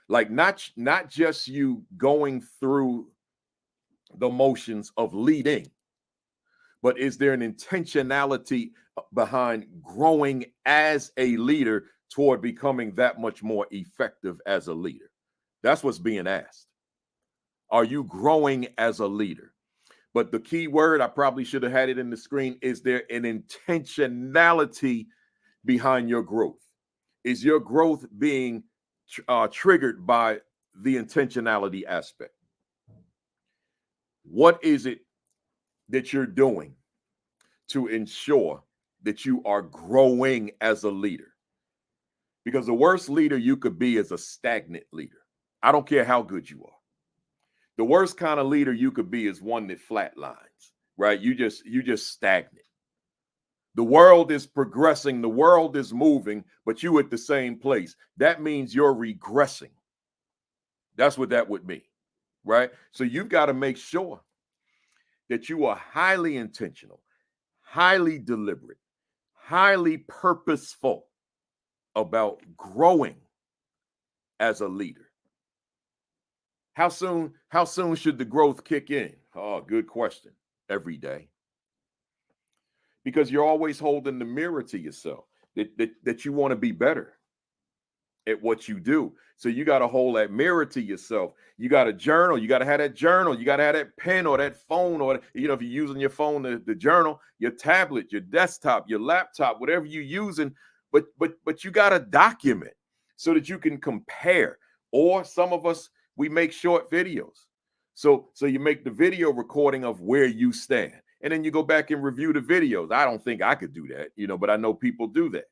[SPEAKER 2] Like not just you going through the motions of leading, but is there an intentionality behind growing as a leader toward becoming that much more effective as a leader? That's what's being asked. Are you growing as a leader? But the key word, I probably should have had it in the screen, is there an intentionality behind your growth? Is your growth being triggered by the intentionality aspect? What is it that you're doing to ensure that you are growing as a leader? Because the worst leader you could be is a stagnant leader. I don't care how good you are. The worst kind of leader you could be is one that flatlines, right? You just stagnant. The world is progressing, the world is moving, but you at the same place. That means you're regressing. That's what that would mean, right? So you've got to make sure that you are highly intentional, highly deliberate, highly purposeful about growing as a leader. How soon should the growth kick in? Oh, good question. Every day. Because you're always holding the mirror to yourself that you want to be better at what you do. So you got to hold that mirror to yourself. You got to journal. You got to have that journal. You got to have that pen or that phone, or, you know, if you're using your phone, the journal, your tablet, your desktop, your laptop, whatever you're using. But you got to document so that you can compare. Or some of us, we make short videos. So you make the video recording of where you stand. And then you go back and review the videos. I don't think I could do that, you know, but I know people do that,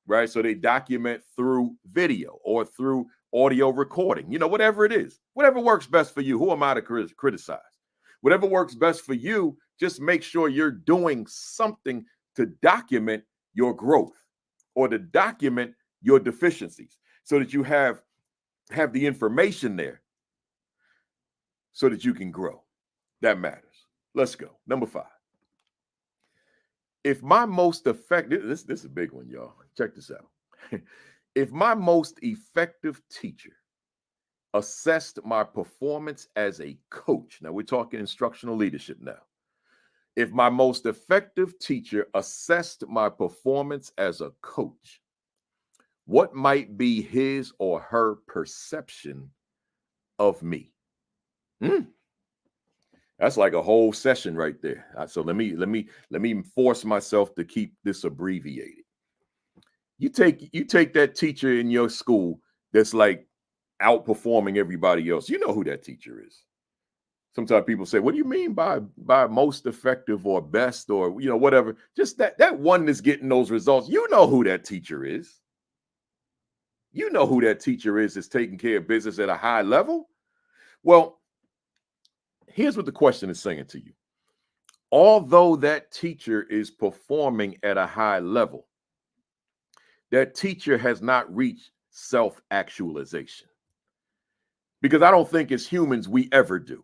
[SPEAKER 2] right? So they document through video or through audio recording, you know, whatever it is, whatever works best for you. Who am I to criticize? Whatever works best for you, just make sure you're doing something to document your growth or to document your deficiencies so that you have have the information there so that you can grow. That matters. Let's go. Number 5. If my most effective, this is a big one, y'all. Check this out. If my most effective teacher assessed my performance as a coach, now we're talking instructional leadership now. If my most effective teacher assessed my performance as a coach, what might be his or her perception of me? That's like a whole session right there. So let me force myself to keep this abbreviated. You take that teacher in your school that's like outperforming everybody else. You know who that teacher is. Sometimes people say, "What do you mean by most effective or best or whatever?" Just that one that's getting those results. You know who that teacher is. You know who that teacher is that's taking care of business at a high level. Well, here's what the question is saying to you. Although that teacher is performing at a high level, that teacher has not reached self-actualization. Because I don't think as humans we ever do.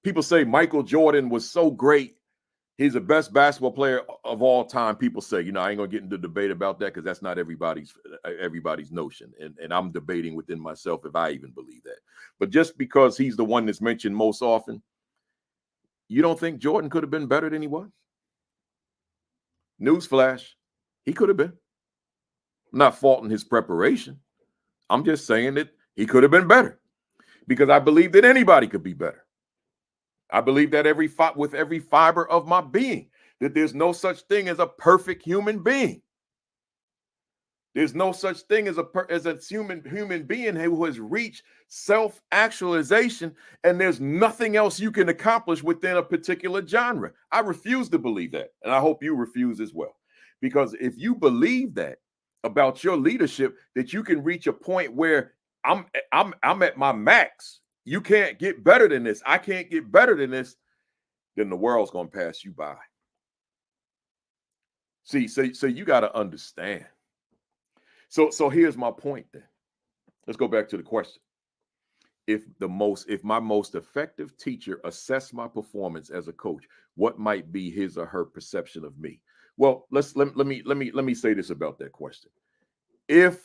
[SPEAKER 2] People say Michael Jordan was so great. He's the best basketball player of all time. People say, I ain't going to get into debate about that because that's not everybody's notion. And I'm debating within myself if I even believe that. But just because he's the one that's mentioned most often, you don't think Jordan could have been better than he was? Newsflash, he could have been. I'm not faulting his preparation. I'm just saying that he could have been better because I believe that anybody could be better. I believe that with every fiber of my being, that there's no such thing as a perfect human being. There's no such thing as a human being who has reached self-actualization, and there's nothing else you can accomplish within a particular genre. I refuse to believe that, and I hope you refuse as well. Because if you believe that about your leadership, that you can reach a point where I'm at my max, you can't get better than this, I can't get better than this, then the world's going to pass you by. See, so you got to understand. So here's my point then. Let's go back to the question. If my most effective teacher assessed my performance as a coach, what might be his or her perception of me? Well, let me say this about that question. If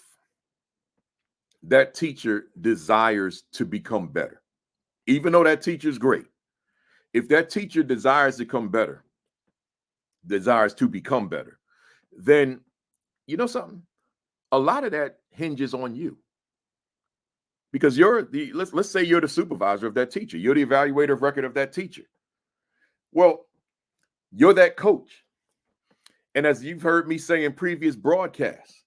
[SPEAKER 2] that teacher desires to become better, even though that teacher is great, if that teacher desires to become better, then you know something? A lot of that hinges on you. Because let's say you're the supervisor of that teacher. You're the evaluator of record of that teacher. Well, you're that coach. And as you've heard me say in previous broadcasts,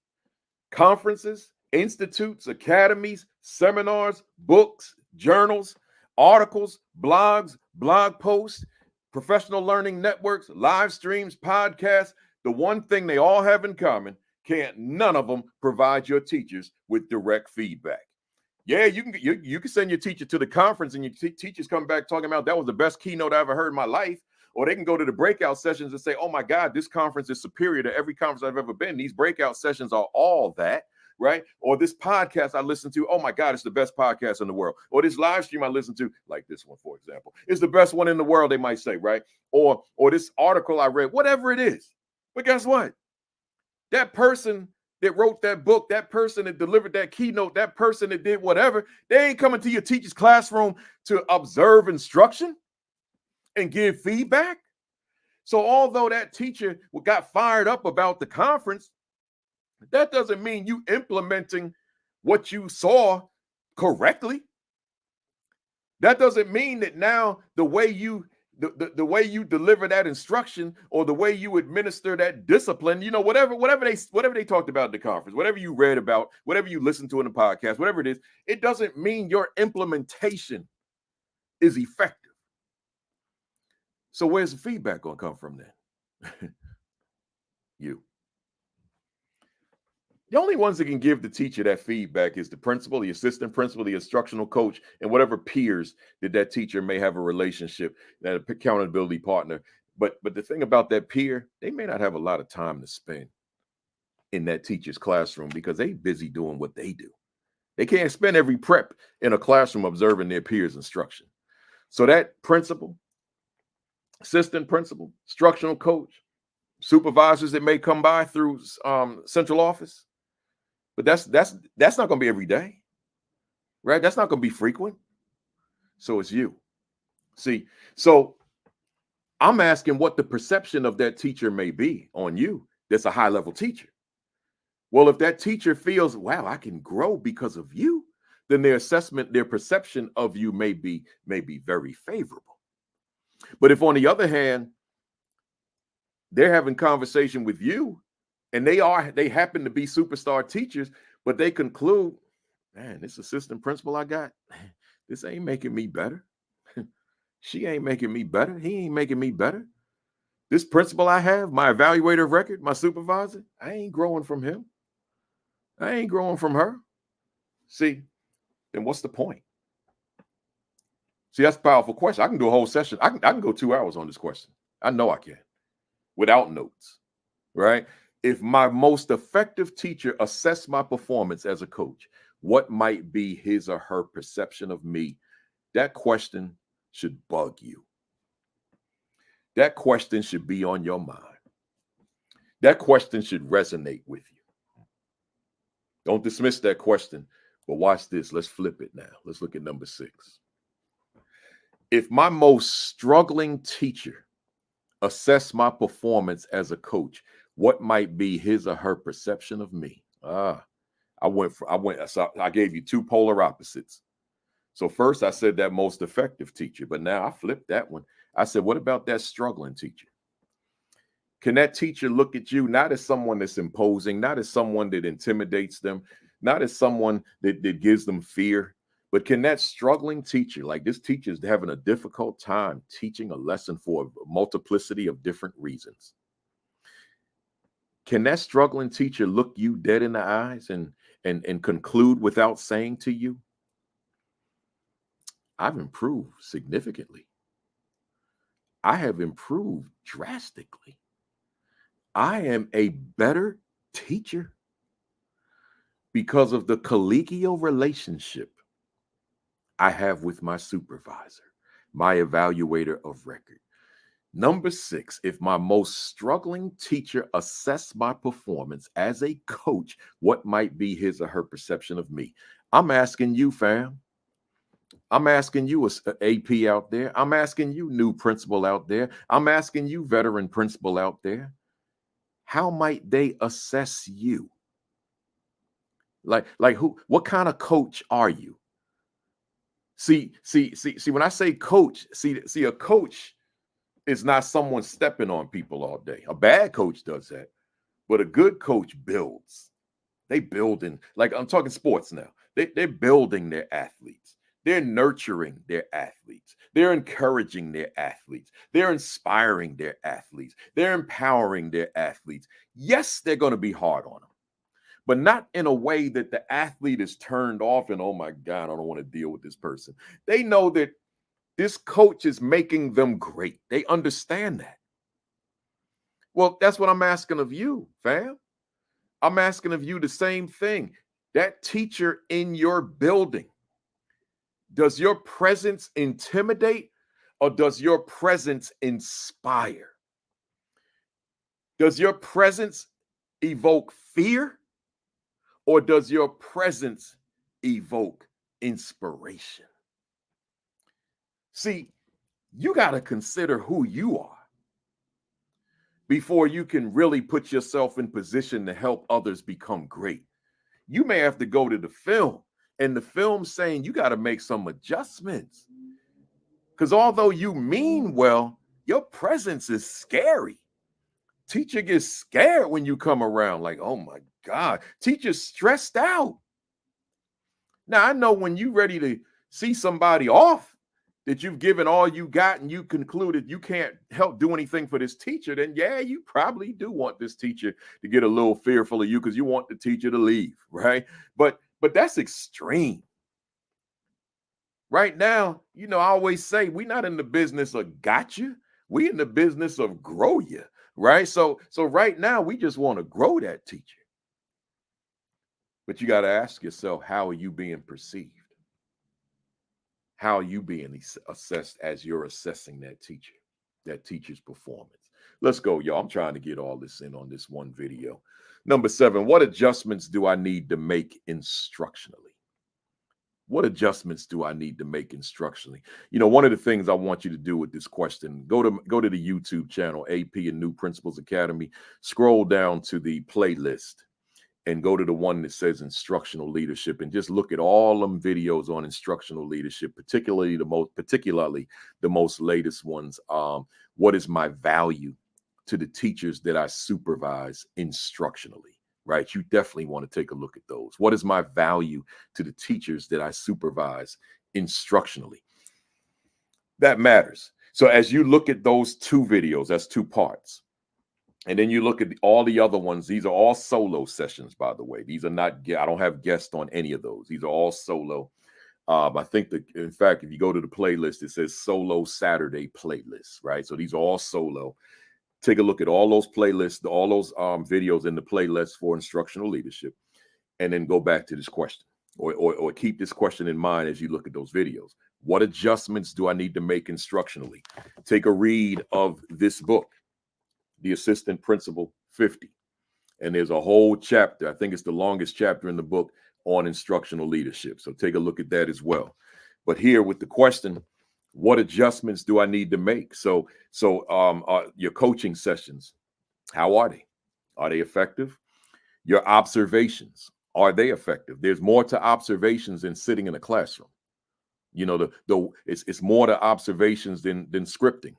[SPEAKER 2] conferences, institutes, academies, seminars, books, journals, articles, blogs, blog posts, professional learning networks, live streams, podcasts, the one thing they all have in common, none of them provide your teachers with direct feedback. Yeah, you can send your teacher to the conference and your teachers come back talking about that was the best keynote I ever heard in my life. Or they can go to the breakout sessions and say, oh my God, this conference is superior to every conference I've ever been. These breakout sessions are all that, right? Or this podcast I listened to, oh my God, it's the best podcast in the world. Or this live stream I listened to, like this one, for example, is the best one in the world, they might say, right? Or this article I read, whatever it is. But guess what? That person that wrote that book, that person that delivered that keynote, that person that did whatever, they ain't coming to your teacher's classroom to observe instruction and give feedback. So although that teacher got fired up about the conference, that doesn't mean you implementing what you saw correctly. That doesn't mean that now the way you deliver that instruction or the way you administer that discipline, whatever they talked about at the conference, whatever you read about, whatever you listened to in the podcast, whatever it is, it doesn't mean your implementation is effective. So where's the feedback going to come from then? You. The only ones that can give the teacher that feedback is the principal, the assistant principal, the instructional coach, and whatever peers that teacher may have a relationship, that accountability partner. But the thing about that peer, they may not have a lot of time to spend in that teacher's classroom because they busy doing what they do. They can't spend every prep in a classroom observing their peers' instruction. So that principal, assistant principal, instructional coach, supervisors that may come by through central office, but that's not going to be every day, right? That's not going to be frequent. So it's you. See, so I'm asking what the perception of that teacher may be on you. That's a high level teacher. Well, if that teacher feels, wow, I can grow because of you, then their assessment, their perception of you may be very favorable. But if on the other hand, they're having conversation with you and they happen to be superstar teachers, but they conclude, man, this assistant principal I got, this ain't making me better. She ain't making me better. He ain't making me better. This principal I have, my evaluator of record, my supervisor, I ain't growing from him. I ain't growing from her. See, then what's the point? See, that's a powerful question. I can do a whole session. I can go 2 hours on this question. I know I can, without notes, right? If my most effective teacher assessed my performance as a coach, what might be his or her perception of me? That question should bug you. That question should be on your mind. That question should resonate with you. Don't dismiss that question, but watch this. Let's flip it now. Let's look at number 6. If my most struggling teacher assessed my performance as a coach, what might be his or her perception of me? So I gave you 2 polar opposites. So first I said that most effective teacher, but now I flipped that one. I said, what about that struggling teacher? Can that teacher look at you not as someone that's imposing, not as someone that intimidates them, not as someone that gives them fear, but can that struggling teacher, like this teacher is having a difficult time teaching a lesson for a multiplicity of different reasons. Can that struggling teacher look you dead in the eyes and conclude without saying to you, I've improved significantly. I have improved drastically. I am a better teacher because of the collegial relationship I have with my supervisor, my evaluator of record. Number 6, if my most struggling teacher assessed my performance as a coach, what might be his or her perception of me? I'm asking you, fam. I'm asking you, AP out there. I'm asking you, new principal out there. I'm asking you, veteran principal out there. How might they assess you? Like who? What kind of coach are you? See, when I say coach, see, a coach is not someone stepping on people all day. A bad coach does that, but a good coach builds. They building, like I'm talking sports now. They're building their athletes. They're nurturing their athletes. They're encouraging their athletes. They're inspiring their athletes. They're empowering their athletes. Yes, they're going to be hard on them, but not in a way that the athlete is turned off and, oh my God, I don't want to deal with this person. They know that this coach is making them great. They understand that. Well, that's what I'm asking of you, fam. I'm asking of you the same thing. That teacher in your building, does your presence intimidate or does your presence inspire? Does your presence evoke fear or does your presence evoke inspiration? See, you got to consider who you are before you can really put yourself in position to help others become great. You may have to go to the film, and the film's saying you got to make some adjustments. Because although you mean well, your presence is scary. Teacher gets scared when you come around, like, oh my God, teacher's stressed out. Now, I know when you're ready to see somebody off, that you've given all you got and you concluded you can't help do anything for this teacher, then yeah, you probably do want this teacher to get a little fearful of you because you want the teacher to leave, right? But that's extreme. Right now, I always say we're not in the business of gotcha. We in the business of grow you, right? So right now we just want to grow that teacher. But you got to ask yourself, how are you being perceived? How are you being assessed as you're assessing that teacher's performance? Let's go, y'all. I'm trying to get all this in on this one video. Number 7, what adjustments do I need to make instructionally? What adjustments do I need to make instructionally? You know, one of the things I want you to do with this question, go to the YouTube channel, AP and New Principals Academy, scroll down to the playlist and go to the one that says instructional leadership and just look at all them videos on instructional leadership, particularly the most latest ones. What is my value to the teachers that I supervise instructionally? Right? You definitely want to take a look at those. What is my value to the teachers that I supervise instructionally? That matters. So as you look at those 2 videos, that's 2 parts. And then you look at all the other ones. These are all solo sessions, by the way. These are not, I don't have guests on any of those. These are all solo. I think that, in fact, if you go to the playlist, it says Solo Saturday playlist, right? So these are all solo. Take a look at all those playlists, all those videos in the playlist for instructional leadership, and then go back to this question, or keep this question in mind as you look at those videos. What adjustments do I need to make instructionally? Take a read of this book, The Assistant Principal 50. And there's a whole chapter, I think it's the longest chapter in the book, on instructional leadership. So take a look at that as well. But here with the question, what adjustments do I need to make? So your coaching sessions, how are they? Are they effective? Your observations, are they effective? There's more to observations than sitting in a classroom. You know, it's more to observations than scripting.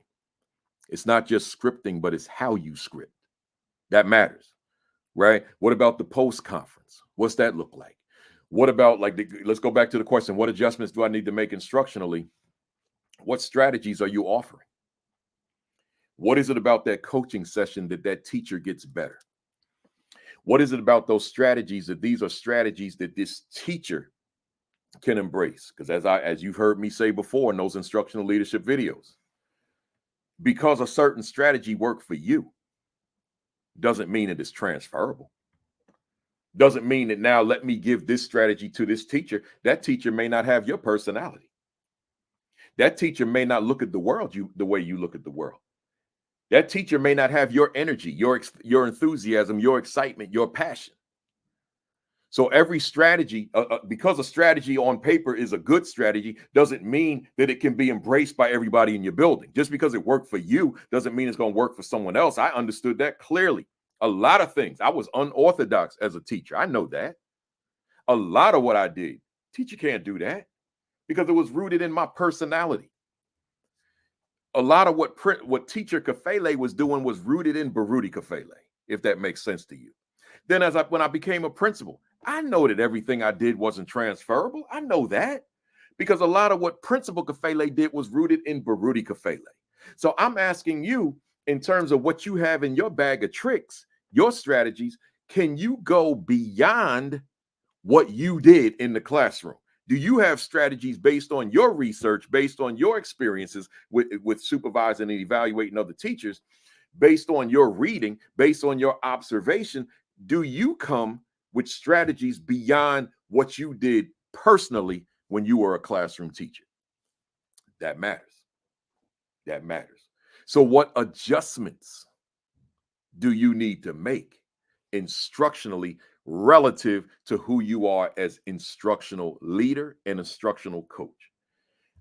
[SPEAKER 2] It's not just scripting, but it's how you script. That matters, right? What about the post-conference? What's that look like? What about, let's go back to the question, what adjustments do I need to make instructionally? What strategies are you offering? What is it about that coaching session that teacher gets better? What is it about those strategies that these are strategies that this teacher can embrace? Because as you've heard me say before in those instructional leadership videos, because a certain strategy worked for you doesn't mean it is transferable. Doesn't mean that now let me give this strategy to this teacher. That teacher may not have your personality. That teacher may not look at the world the way you look at the world. That teacher may not have your energy, your enthusiasm, your excitement, your passion. So every strategy, because a strategy on paper is a good strategy, doesn't mean that it can be embraced by everybody in your building. Just because it worked for you doesn't mean it's going to work for someone else. I understood that clearly. A lot of things. I was unorthodox as a teacher. I know that. A lot of what I did, teacher can't do that because it was rooted in my personality. A lot of what teacher Kafele was doing was rooted in Baruti Kafele, if that makes sense to you. Then when I became a principal, I know that everything I did wasn't transferable. I know that because a lot of what Principal Kafele did was rooted in Baruti Kafele. So I'm asking you, in terms of what you have in your bag of tricks, your strategies, can you go beyond what you did in the classroom? Do you have strategies based on your research, based on your experiences with supervising and evaluating other teachers, based on your reading, based on your observation? Do you come with strategies beyond what you did personally when you were a classroom teacher? That matters. That matters. So what adjustments do you need to make instructionally relative to who you are as instructional leader and instructional coach?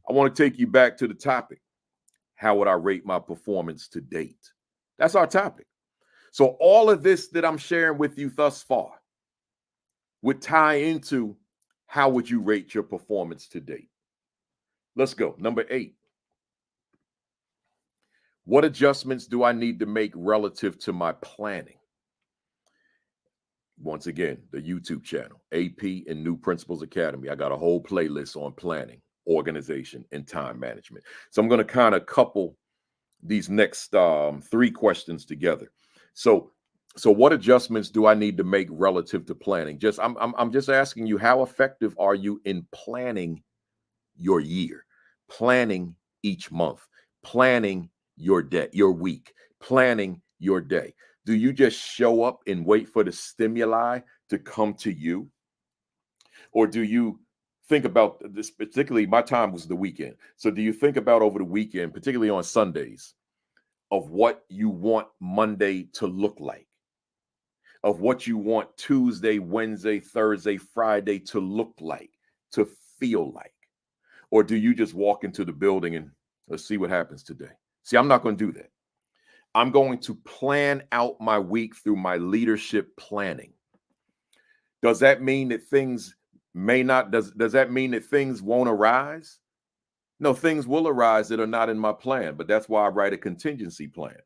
[SPEAKER 2] I want to take you back to the topic. How would I rate my performance to date? That's our topic. So all of this that I'm sharing with you thus far would tie into how would you rate your performance to date? Let's go. Number 8. What adjustments do I need to make relative to my planning? Once again, the YouTube channel, AP and New Principals Academy. I got a whole playlist on planning, organization, and time management. So I'm going to kind of couple these next 3 questions together. So what adjustments do I need to make relative to planning? I'm just asking you, how effective are you in planning your year, planning each month, planning your day, your week, planning your day? Do you just show up and wait for the stimuli to come to you? Or do you think about this? Particularly, my time was the weekend. So do you think about over the weekend, particularly on Sundays, of what you want Monday to look like, of what you want Tuesday, Wednesday, Thursday, Friday to look like, to feel like? Or do you just walk into the building and let's see what happens today? See, I'm not going to do that. I'm going to plan out my week through my leadership planning. Does that mean that things may not, does that mean that things won't arise? No, things will arise that are not in my plan, but that's why I write a contingency plan.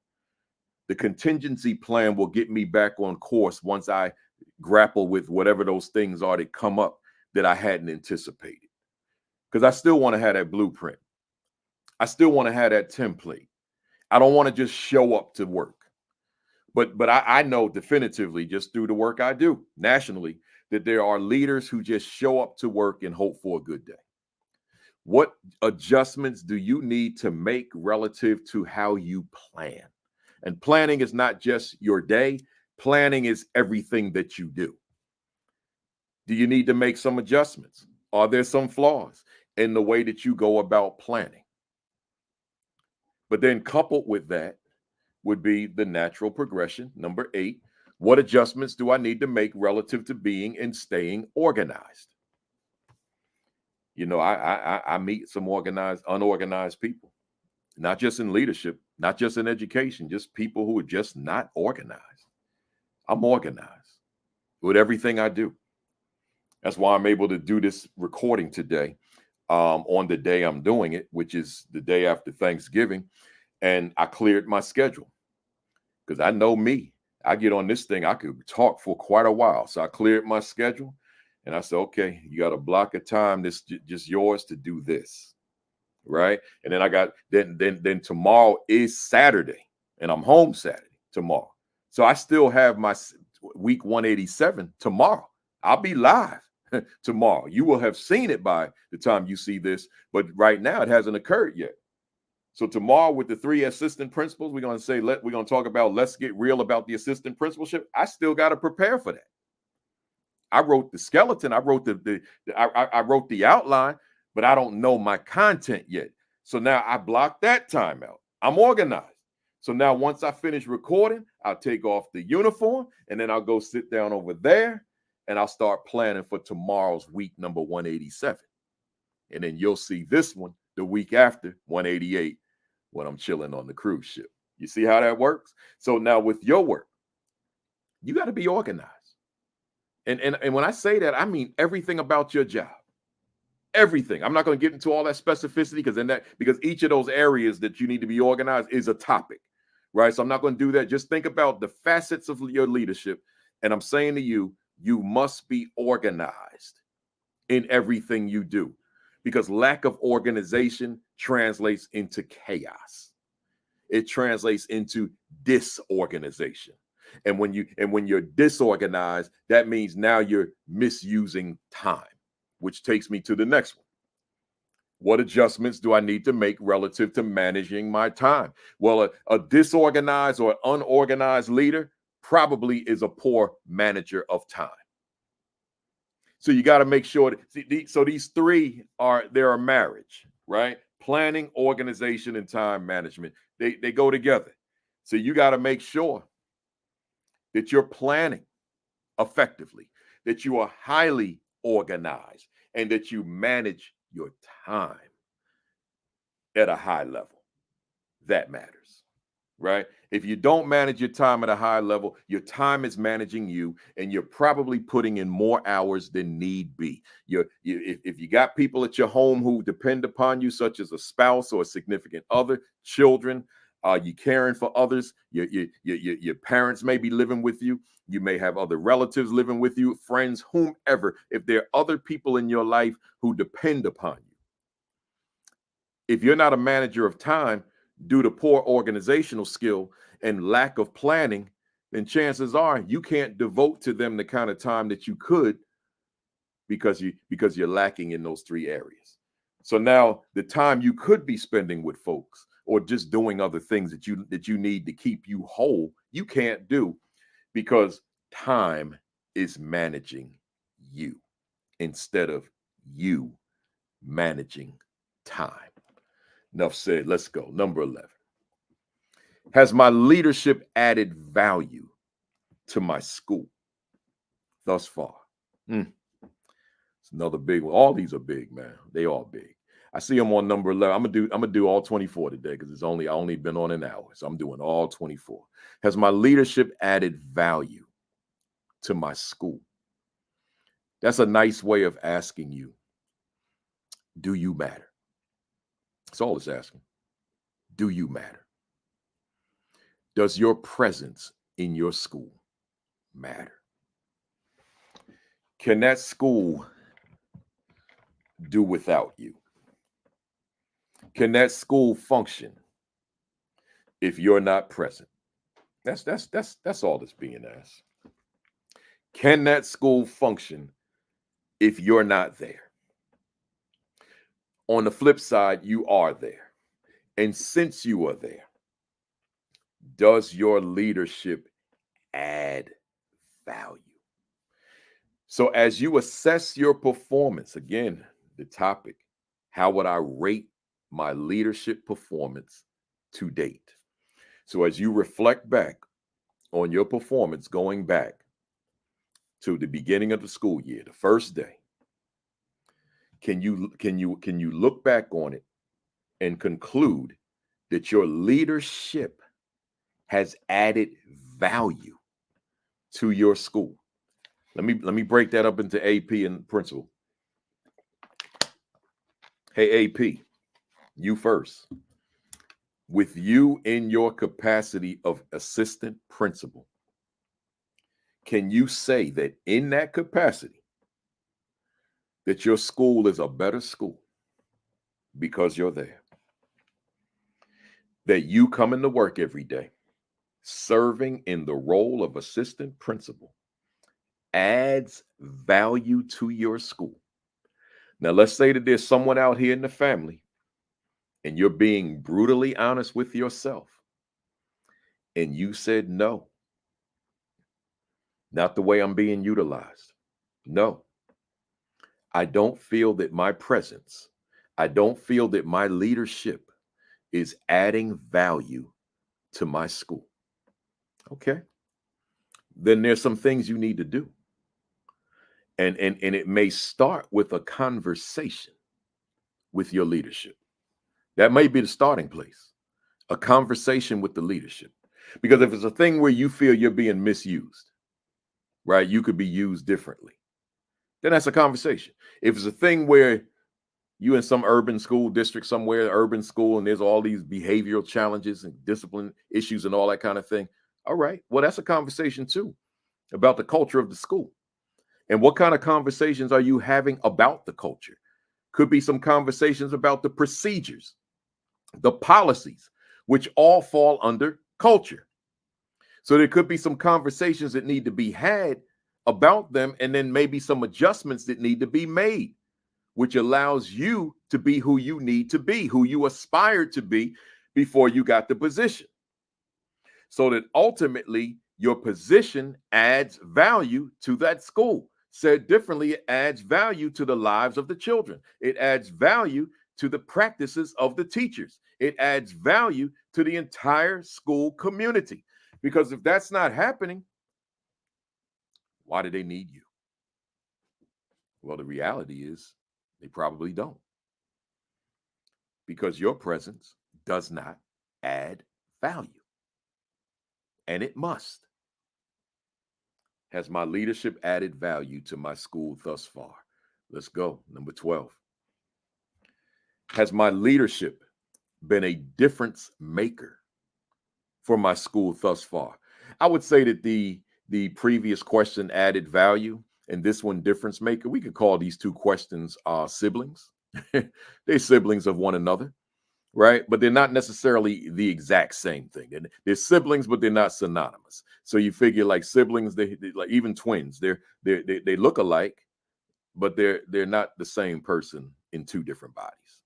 [SPEAKER 2] The contingency plan will get me back on course once I grapple with whatever those things are that come up that I hadn't anticipated. Because I still want to have that blueprint. I still want to have that template. I don't want to just show up to work. But I know definitively, just through the work I do nationally, that there are leaders who just show up to work and hope for a good day. What adjustments do you need to make relative to how you plan? And planning is not just your day. Planning is everything that you do. Do you need to make some adjustments? Are there some flaws in the way that you go about planning? But then coupled with that would be the natural progression. Number 8, what adjustments do I need to make relative to being and staying organized? You know, I meet some unorganized people, not just in leadership, not just in education, just people who are just not organized. I'm organized with everything I do. That's why I'm able to do this recording today on the day I'm doing it, which is the day after Thanksgiving. And I cleared my schedule because I know me. I get on this thing, I could talk for quite a while. So I cleared my schedule and I said, okay, you got a block of time. This just yours to do this. Right. And then I got then tomorrow is Saturday and I'm home Saturday tomorrow. So I still have my week 187 tomorrow. I'll be live tomorrow. You will have seen it by the time you see this, but right now it hasn't occurred yet. So tomorrow with the 3 assistant principals, we're going to talk about, let's get real about the assistant principalship. I still got to prepare for that. I wrote the skeleton. I wrote I wrote the outline, but I don't know my content yet. So now I blocked that time out. I'm organized. So now once I finish recording, I'll take off the uniform and then I'll go sit down over there and I'll start planning for tomorrow's week number 187. And then you'll see this one the week after, 188, when I'm chilling on the cruise ship. You see how that works? So now with your work, you got to be organized. And when I say that, I mean everything about your job. Everything. I'm not going to get into all that specificity because each of those areas that you need to be organized is a topic, right? So I'm not going to do that. Just think about the facets of your leadership. And I'm saying to you, you must be organized in everything you do, because lack of organization translates into chaos. It translates into disorganization. And when you're disorganized, that means now you're misusing time, which takes me to the next one. What adjustments do I need to make relative to managing my time? Well, a disorganized or unorganized leader probably is a poor manager of time. So you got to make sure so these 3 they're a marriage, right? Planning, organization, and time management. They go together. So you got to make sure that you're planning effectively, that you are highly organized, and that you manage your time at a high level. That matters, right? If you don't manage your time at a high level, your time is managing you, and you're probably putting in more hours than need be. If you got people at your home who depend upon you, such as a spouse or a significant other, children, you caring for others, your parents may be living with you. You may have other relatives living with you, friends, whomever. If there are other people in your life who depend upon you, if you're not a manager of time due to poor organizational skill and lack of planning, then chances are you can't devote to them the kind of time that you could because you're lacking in those 3 areas. So now the time you could be spending with folks or just doing other things that you need to keep you whole, you can't do because time is managing you. instead of you managing time. Enough said. Let's go. Number 11. Has my leadership added value to my school thus far? It's another big one. All these are big, man. They all big. I see them on number 11. I'm gonna do all 24 today because I only been on an hour. So I'm doing all 24. Has my leadership added value to my school? That's a nice way of asking you, do you matter? That's all it's asking. Do you matter? Does your presence in your school matter? Can that school do without you? Can that school function if you're not present? That's all that's being asked. Can that school function if you're not there? On the flip side, you are there. And since you are there, does your leadership add value? So as you assess your performance, again, the topic, how would I rate my leadership performance to date? So as you reflect back on your performance going back to the beginning of the school year, the first day, can you look back on it and conclude that your leadership has added value to your school? Let me break that up into AP and principal. Hey, AP, you first. With you in your capacity of assistant principal, can you say that in that capacity that your school is a better school because you're there? That you come into work every day serving in the role of assistant principal adds value to your school. Now, let's say that there's someone out here in the family and you're being brutally honest with yourself and you said, no, not the way I'm being utilized. No, I don't feel that my presence, I don't feel that my leadership is adding value to my school. Okay. Then there's some things you need to do. And it may start with a conversation with your leadership. That may be the starting place, a conversation with the leadership. Because if it's a thing where you feel you're being misused, right, you could be used differently, then that's a conversation. If it's a thing where you in some urban school district somewhere, urban school, and there's all these behavioral challenges and discipline issues and all that kind of thing, all right, well, that's a conversation too about the culture of the school. And what kind of conversations are you having about the culture? Could be some conversations about the procedures, the policies, which all fall under culture. So there could be some conversations that need to be had about them, and then maybe some adjustments that need to be made, which allows you to be who you need to be, who you aspired to be before you got the position. So that ultimately your position adds value to that school. Said differently, it adds value to the lives of the children. It adds value to the practices of the teachers. It adds value to the entire school community. Because if that's not happening, why do they need you? Well, the reality is they probably don't. Because your presence does not add value. And it must. Has my leadership added value to my school thus far? Let's go. Number 12. Has my leadership been a difference maker for my school thus far? I would say that the previous question added value and this one difference maker. We could call these two questions siblings. They're siblings of one another, right? But they're not necessarily the exact same thing. They're siblings, but they're not synonymous. So you figure like siblings, they like even twins, they look alike, but they're not the same person in two different bodies,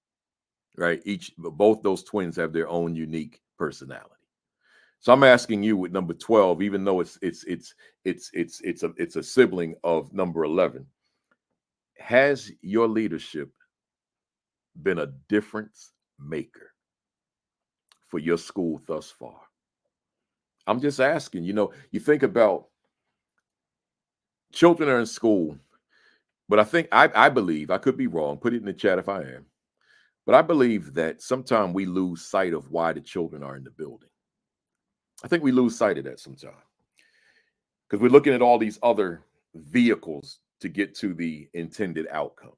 [SPEAKER 2] right? Both those twins have their own unique personality. So I'm asking you with number 12, even though it's a sibling of number 11, Has your leadership been a difference maker for your school thus far? I'm just asking, you think about children are in school, but I believe, I could be wrong, put it in the chat if I am, but I believe that sometimes we lose sight of why the children are in the building. I think we lose sight of that sometimes because we're looking at all these other vehicles to get to the intended outcome.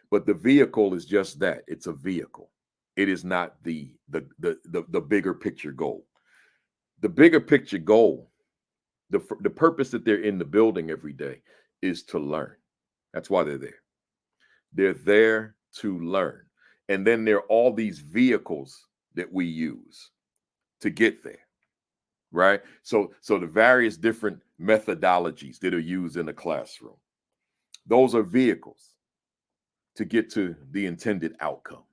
[SPEAKER 2] But the vehicle is just that. It's a vehicle. It is not the bigger picture goal. The bigger picture goal, the purpose that they're in the building every day is to learn. That's why they're there. They're there to learn. And then there are all these vehicles that we use to get there, right? So the various different methodologies that are used in the classroom, those are vehicles to get to the intended outcome.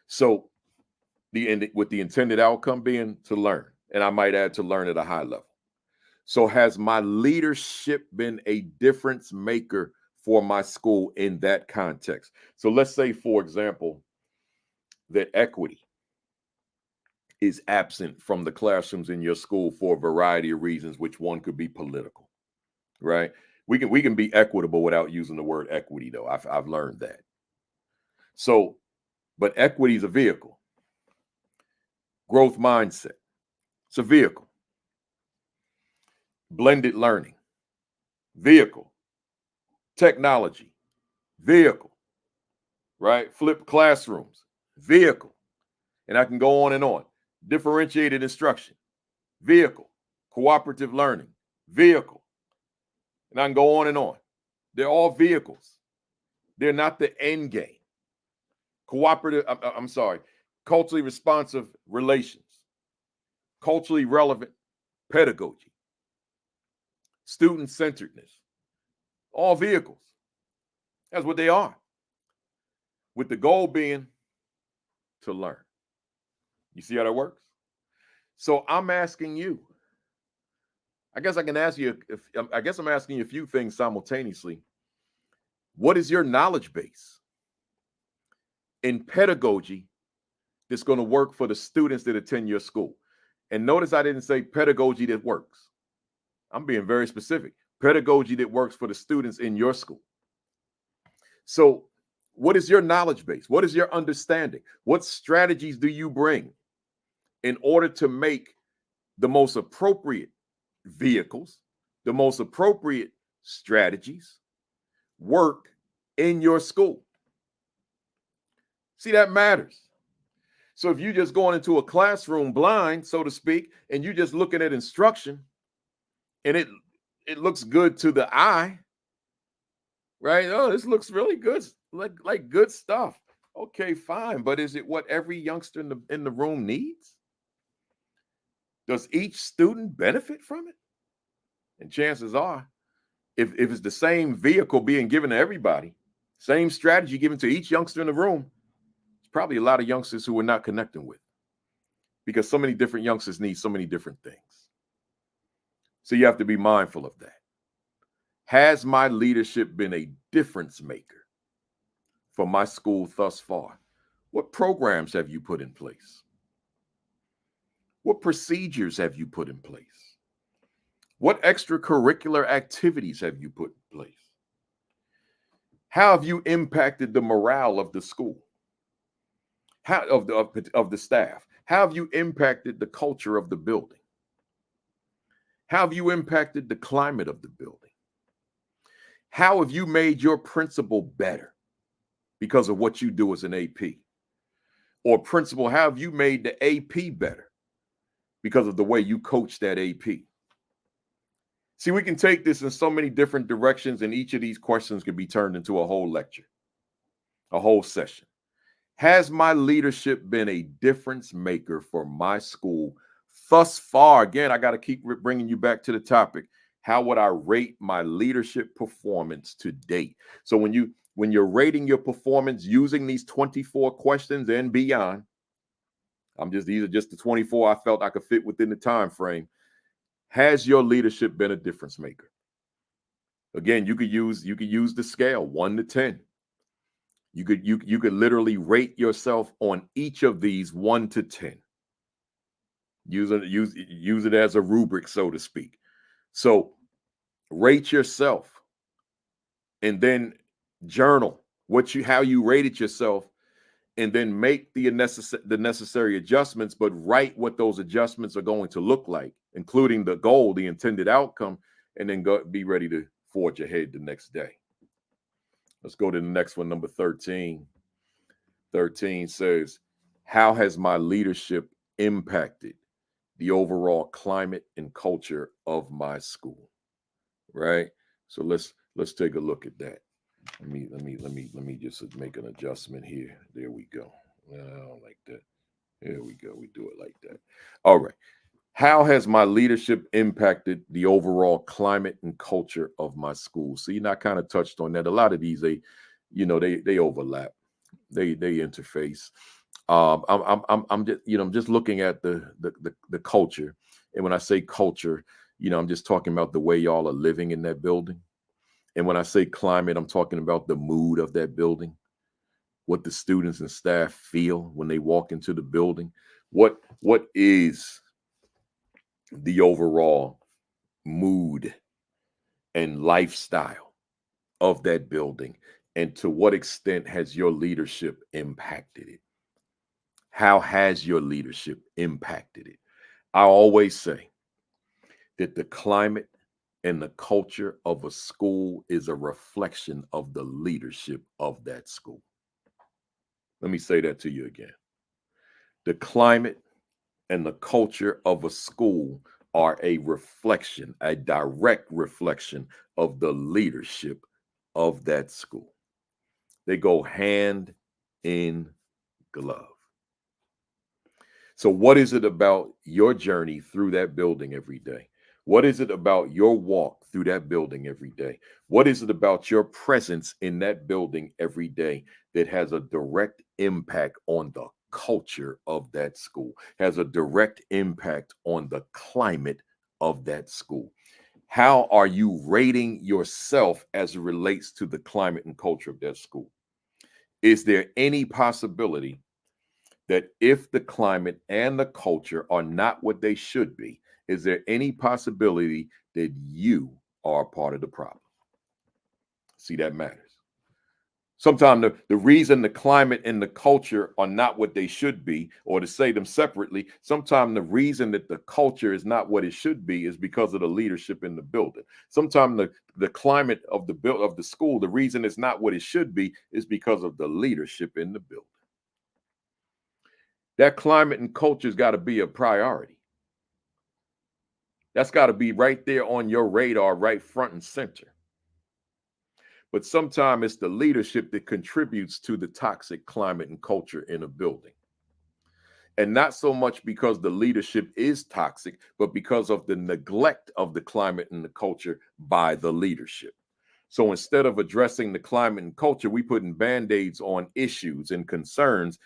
[SPEAKER 2] So with the intended outcome being to learn, and I might add to learn at a high level. So has my leadership been a difference maker for my school in that context? So let's say, for example, that equity is absent from the classrooms in your school for a variety of reasons, which one could be political, right? We can be equitable without using the word equity, though. I've learned that. So, but equity is a vehicle. Growth mindset, it's a vehicle. Blended learning, vehicle. Technology, vehicle. Right? Flipped classrooms, vehicle. And I can go on and on. Differentiated instruction, vehicle. Cooperative learning, vehicle. And I can go on and on. They're all vehicles. They're not the end game. Culturally responsive relations, culturally relevant pedagogy, student-centeredness, all vehicles. That's what they are. With the goal being to learn. You see how that works? So I'm asking you, I guess I can ask you, I guess I'm asking you a few things simultaneously. What is your knowledge base in pedagogy that's going to work for the students that attend your school? And notice I didn't say pedagogy that works. I'm being very specific. Pedagogy that works for the students in your school. So what is your knowledge base? What is your understanding? What strategies do you bring in order to make the most appropriate vehicles, the most appropriate strategies work in your school? See, that matters. So if you're just going into a classroom blind, so to speak, and you're just looking at instruction and it looks good to the eye, right? Oh, this looks really good, like good stuff. Okay, fine. But is it what every youngster in the room needs? Does each student benefit from it? And chances are, if it's the same vehicle being given to everybody, same strategy given to each youngster in the room, there's probably a lot of youngsters who we're not connecting with because so many different youngsters need so many different things. So you have to be mindful of that. Has my leadership been a difference maker for my school thus far? What programs have you put in place? What procedures have you put in place? What extracurricular activities have you put in place? How have you impacted the morale of the school? How of the staff? How have you impacted the culture of the building? How have you impacted the climate of the building? How have you made your principal better because of what you do as an AP? Or principal, how have you made the AP better because of the way you coach that AP? See, we can take this in so many different directions, and each of these questions could be turned into a whole lecture, a whole session. Has my leadership been a difference maker for my school thus far? Again, I got to keep bringing you back to the topic. How would I rate my leadership performance to date? So when you're rating your performance using these 24 questions and beyond, these are just the 24 I felt I could fit within the time frame. Has your leadership been a difference maker? Again, you could use the scale 1 to 10. You could literally rate yourself on each of these 1 to 10. Use it as a rubric, so to speak. So rate yourself and then journal how you rated yourself, and then make the necessary adjustments, but write what those adjustments are going to look like, including the goal, the intended outcome, and then be ready to forge ahead the next day. Let's go to the next one, number 13. 13 says, how has my leadership impacted the overall climate and culture of my school? Right? So let's take a look at that. Let me just make an adjustment here. There we go. I don't like that. There we go. We do it like that. All right. How has my leadership impacted the overall climate and culture of my school? See, I kind of touched on that. A lot of these, they overlap. They interface. I'm just I'm just looking at the culture, and when I say culture, I'm just talking about the way y'all are living in that building. And when I say climate, I'm talking about the mood of that building, what the students and staff feel when they walk into the building. What is the overall mood and lifestyle of that building? And to what extent has your leadership impacted it? How has your leadership impacted it? I always say that the climate and the culture of a school is a reflection of the leadership of that school. Let me say that to you again. The climate and the culture of a school are a reflection, a direct reflection of the leadership of that school. They go hand in glove. So, what is it about your journey through that building every day? What is it about your walk through that building every day? What is it about your presence in that building every day that has a direct impact on the culture of that school, has a direct impact on the climate of that school? How are you rating yourself as it relates to the climate and culture of that school? Is there any possibility that if the climate and the culture are not what they should be, is there any possibility that you are a part of the problem? See, that matters. Sometimes the reason the climate and the culture are not what they should be, or to say them separately, sometimes the reason that the culture is not what it should be is because of the leadership in the building. Sometimes the climate of the school, the reason it's not what it should be is because of the leadership in the building. That climate and culture's got to be a priority. That's got to be right there on your radar, right front and center. But sometimes it's the leadership that contributes to the toxic climate and culture in a building. And not so much because the leadership is toxic, but because of the neglect of the climate and the culture by the leadership. So instead of addressing the climate and culture, we putting band-aids on issues and concerns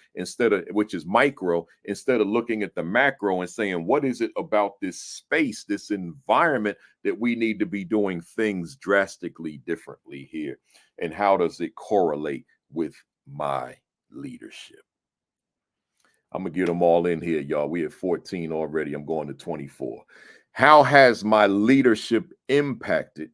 [SPEAKER 2] which is micro, instead of looking at the macro and saying, what is it about this space, this environment that we need to be doing things drastically differently here? And how does it correlate with my leadership? I'm going to get them all in here, y'all. We at 14 already. I'm going to 24. How has my leadership impacted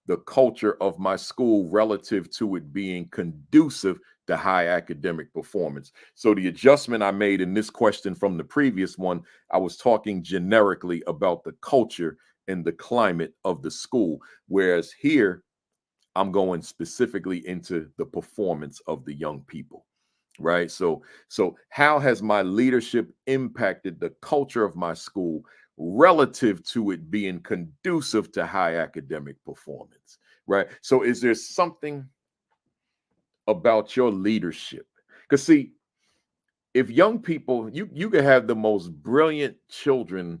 [SPEAKER 2] the culture of my school relative to it being conducive to high academic performance? So the adjustment I made in this question from the previous one, I was talking generically about the culture and the climate of the school, whereas here I'm going specifically into the performance of the young people. Right. So how has my leadership impacted the culture of my school relative to it being conducive to high academic performance? Right. So is there something about your leadership? Because see, if young people, you can have the most brilliant children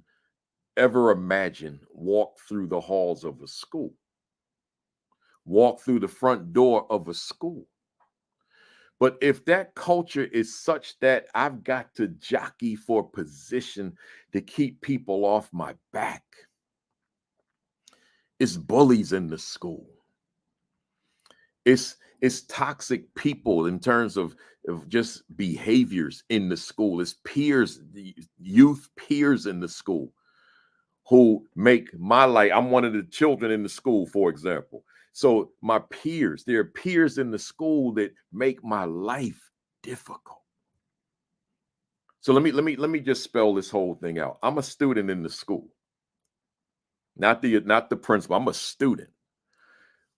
[SPEAKER 2] ever imagine walk through the halls of a school, walk through the front door of a school. But if that culture is such that I've got to jockey for position to keep people off my back, It's bullies in the school. It's toxic people in terms of just behaviors in the school. It's peers, the youth peers in the school who make my life. I'm one of the children in the school, for example. So my peers, there are peers in the school that make my life difficult. So let me just spell this whole thing out. I'm a student in the school, not the principal. I'm a student,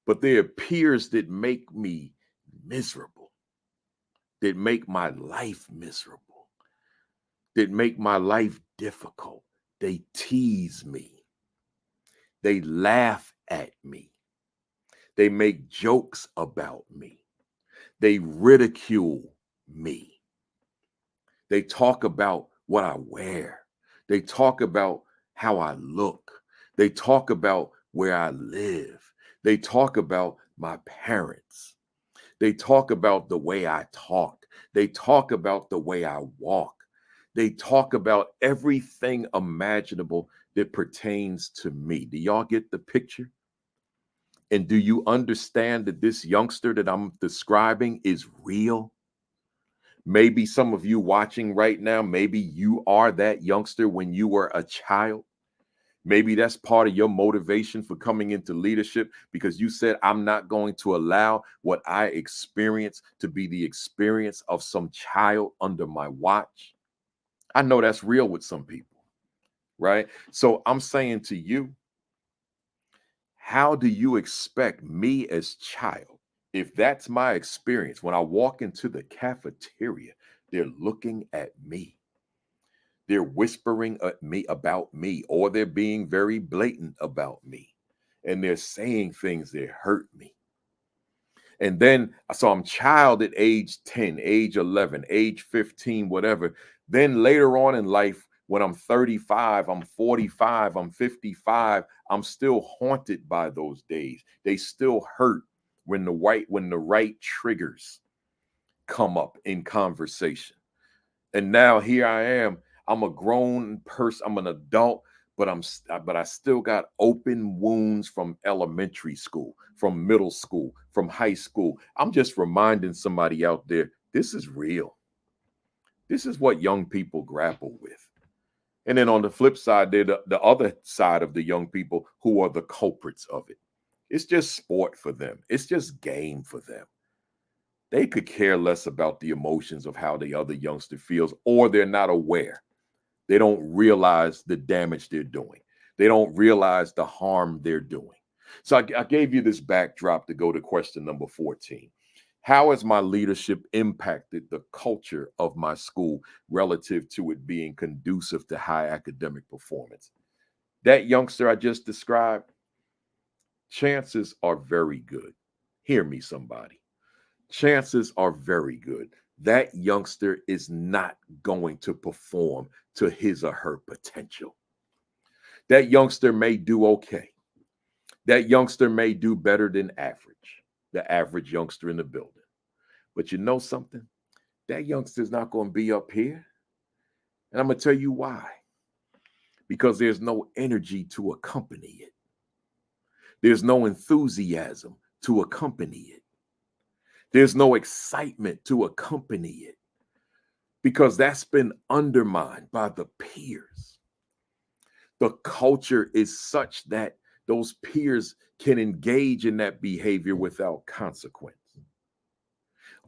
[SPEAKER 2] but there are peers that make me miserable, that make my life miserable, that make my life difficult. They tease me. They laugh at me. They make jokes about me. They ridicule me. They talk about what I wear. They talk about how I look. They talk about where I live. They talk about my parents. They talk about the way I talk. They talk about the way I walk. They talk about everything imaginable that pertains to me. Do y'all get the picture? And do you understand that this youngster that I'm describing is real? Maybe some of you watching right now, maybe you are that youngster when you were a child. Maybe that's part of your motivation for coming into leadership, because you said, I'm not going to allow what I experience to be the experience of some child under my watch. I know that's real with some people, right? So I'm saying to you, how do you expect me as child, if that's my experience, when I walk into the cafeteria, they're looking at me. They're whispering at me about me, or they're being very blatant about me. And they're saying things that hurt me. And then, so I'm child at age 10, age 11, age 15, whatever. Then later on in life, when I'm 35, I'm 45, I'm 55, I'm still haunted by those days. They still hurt when the right triggers come up in conversation. And now here I am. I'm a grown person. I'm an adult, but I still got open wounds from elementary school, from middle school, from high school. I'm just reminding somebody out there, this is real. This is what young people grapple with. And then on the flip side, they're the other side of the young people who are the culprits of it. It's just sport for them. It's just game for them. They could care less about the emotions of how the other youngster feels, or they're not aware. They don't realize the damage they're doing. They don't realize the harm they're doing. So I gave you this backdrop to go to question number 14. How has my leadership impacted the culture of my school relative to it being conducive to high academic performance? That youngster I just described, chances are very good. Hear me, somebody. Chances are very good that youngster is not going to perform to his or her potential. That youngster may do okay. That youngster may do better than average, the average youngster in the building. But you know something? That youngster is not going to be up here. And I'm going to tell you why. Because there's no energy to accompany it. There's no enthusiasm to accompany it. There's no excitement to accompany it, because that's been undermined by the peers. The culture is such that those peers can engage in that behavior without consequence.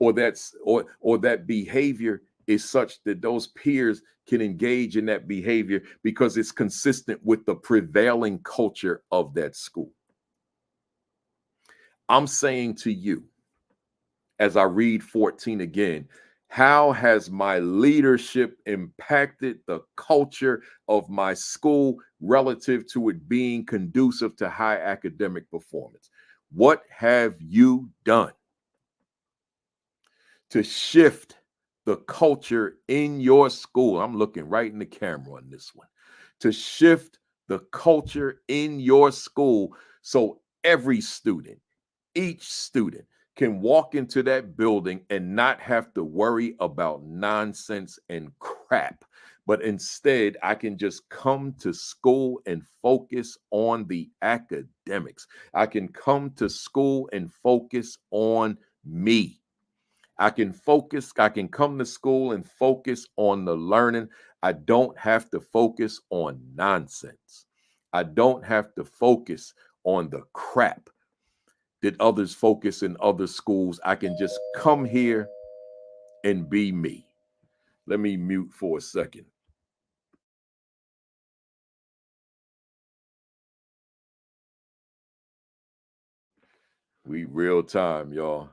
[SPEAKER 2] Or that behavior is such that those peers can engage in that behavior because it's consistent with the prevailing culture of that school. I'm saying to you, as I read 14 again, how has my leadership impacted the culture of my school relative to it being conducive to high academic performance? What have you done to shift the culture in your school? I'm looking right in the camera on this one. To shift the culture in your school so every student, each student, can walk into that building and not have to worry about nonsense and crap, but instead I can just come to school and focus on the academics. I can come to school and focus on me. I can come to school and focus on the learning. I don't have to focus on nonsense. I don't have to focus on the crap that others focus in other schools. I can just come here and be me. Let me mute for a second. We real time, y'all.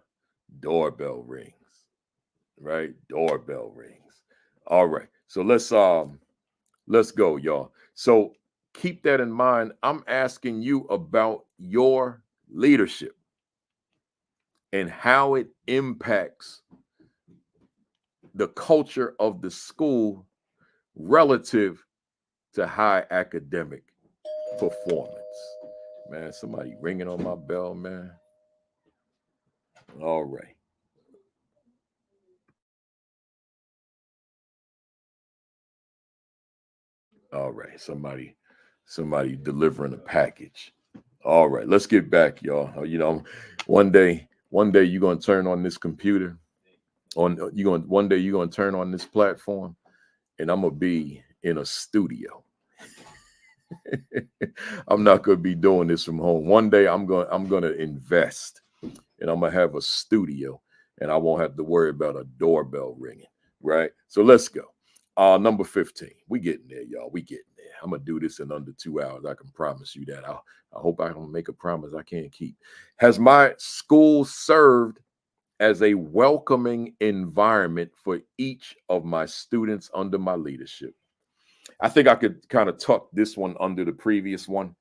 [SPEAKER 2] Doorbell rings, right? Doorbell rings. All right. So let's go, y'all. So keep that in mind. I'm asking you about your leadership and how it impacts the culture of the school relative to high academic performance. Man, somebody ringing on my bell, man. All right. All right. Somebody delivering a package. All right. Let's get back, y'all. One day you're gonna turn on this computer. One day you're gonna turn on this platform, and I'm gonna be in a studio. I'm not gonna be doing this from home. One day I'm gonna invest, and I'm gonna have a studio, and I won't have to worry about a doorbell ringing. Right. So let's go. Number 15. We getting there, y'all. We getting there. I'm gonna do this in under 2 hours. I can promise you that. I hope I don't make a promise I can't keep. Has my school served as a welcoming environment for each of my students under my leadership? I think I could kind of tuck this one under the previous one,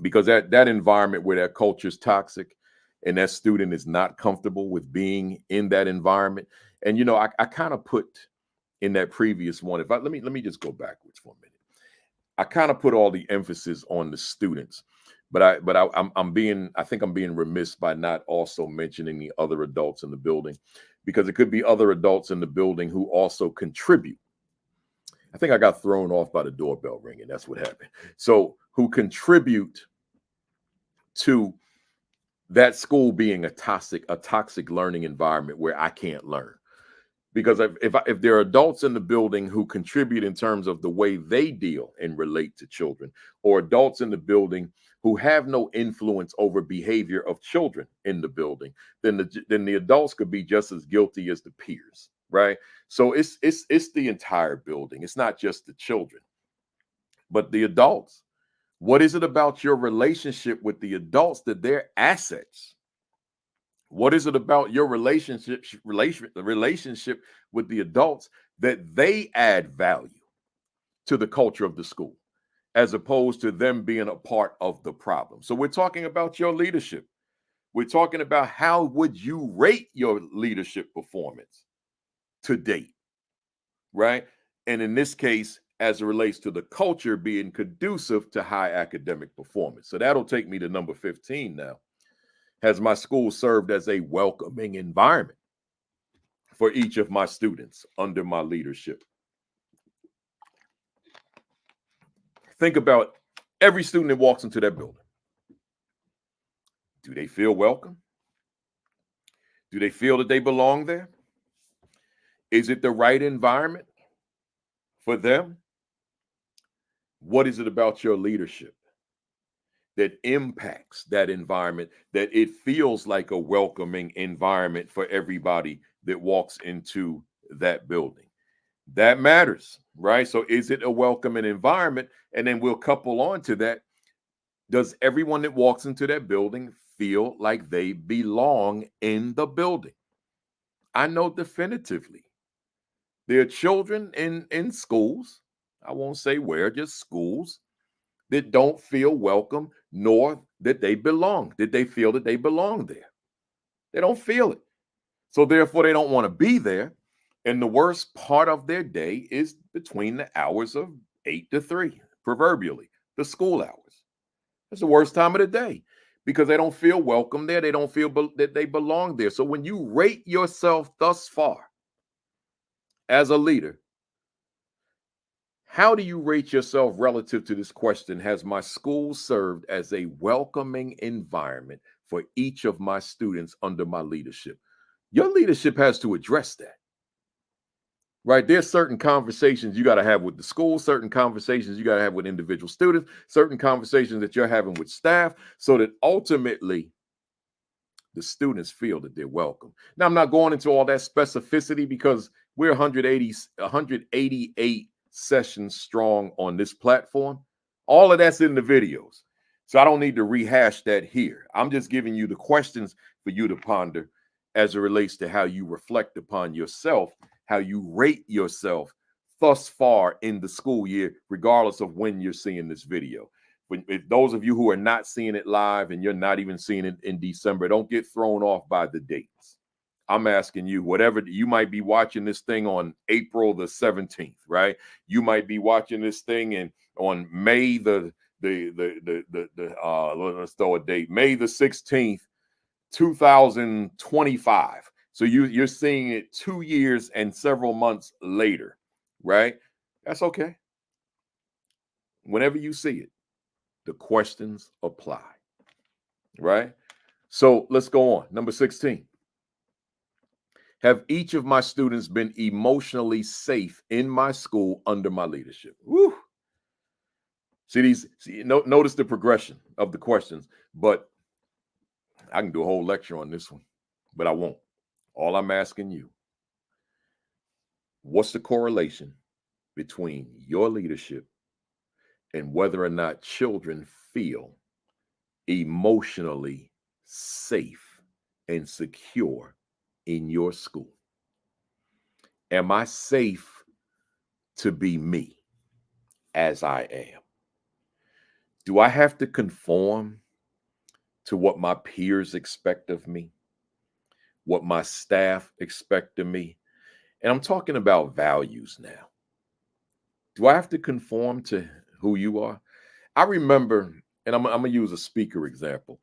[SPEAKER 2] because that environment where that culture is toxic and that student is not comfortable with being in that environment. And I kind of put in that previous one, let me just go backwards for a minute. I kind of put all the emphasis on the students, but I think I'm being remiss by not also mentioning the other adults in the building, because it could be other adults in the building who also contribute. I think I got thrown off by the doorbell ringing. That's what happened. So who contribute to that school being a toxic learning environment where I can't learn. Because if there are adults in the building who contribute in terms of the way they deal and relate to children, or adults in the building who have no influence over behavior of children in the building, then the adults could be just as guilty as the peers, right? So it's the entire building. It's not just the children, but the adults. What is it about your relationship with the adults that they're assets? What is it about your relationship with the adults that they add value to the culture of the school, as opposed to them being a part of the problem? So we're talking about your leadership. We're talking about how would you rate your leadership performance to date, right? And in this case, as it relates to the culture being conducive to high academic performance. So that'll take me to number 15 now. Has my school served as a welcoming environment for each of my students under my leadership? Think about every student that walks into that building. Do they feel welcome? Do they feel that they belong there? Is it the right environment for them? What is it about your leadership that impacts that environment, that it feels like a welcoming environment for everybody that walks into that building? That matters, right? So is it a welcoming environment? And then we'll couple on to that. Does everyone that walks into that building feel like they belong in the building? I know definitively there are children in schools, I won't say where, just schools, that don't feel welcome, nor that they belong, that they feel that they belong there. They don't feel it. So therefore, they don't want to be there. And the worst part of their day is between the hours of 8 to 3, proverbially, the school hours. That's the worst time of the day, because they don't feel welcome there. They don't feel that they belong there. So when you rate yourself thus far as a leader, How do you rate yourself relative to this question? Has my school served as a welcoming environment for each of my students under my leadership? Your leadership has to address that, right? There's certain conversations you got to have with the school, certain conversations you got to have with individual students, certain conversations that you're having with staff, so that ultimately the students feel that they're welcome. Now, I'm not going into all that specificity because we're 188 sessions strong on this platform. All of that's in the videos. So I don't need to rehash that here. I'm just giving you the questions for you to ponder as it relates to how you reflect upon yourself, how you rate yourself thus far in the school year, regardless of when you're seeing this video. If those of you who are not seeing it live and you're not even seeing it in December, don't get thrown off by the dates. I'm asking you, whatever, you might be watching this thing on April the 17th, right? You might be watching this thing on May let's throw a date, May the 16th, 2025. So you're seeing it 2 years and several months later, right? That's okay. Whenever you see it, the questions apply, right? So let's go on. Number 16. Have each of my students been emotionally safe in my school under my leadership? Woo. Notice the progression of the questions, but I can do a whole lecture on this one, but I won't. All I'm asking you, what's the correlation between your leadership and whether or not children feel emotionally safe and secure in your school? Am I safe to be me as I am? Do I have to conform to what my peers expect of me, what my staff expect of me? And I'm talking about values now. Do I have to conform to who you are? I remember, and I'm going to use a speaker example.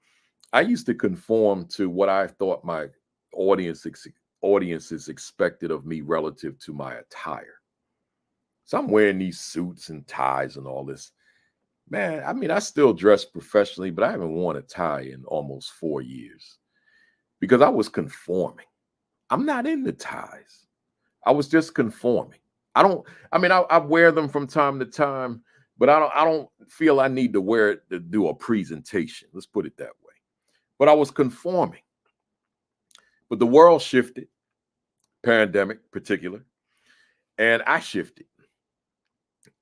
[SPEAKER 2] I used to conform to what I thought my audiences expected of me relative to my attire. So I'm wearing these suits and ties and all this. Man, I mean, I still dress professionally, but I haven't worn a tie in almost 4 years because I was conforming. I'm not into ties. I was just conforming. I wear them from time to time, but I don't feel I need to wear it to do a presentation. Let's put it that way. But I was conforming. But the world shifted, pandemic particular, and I shifted.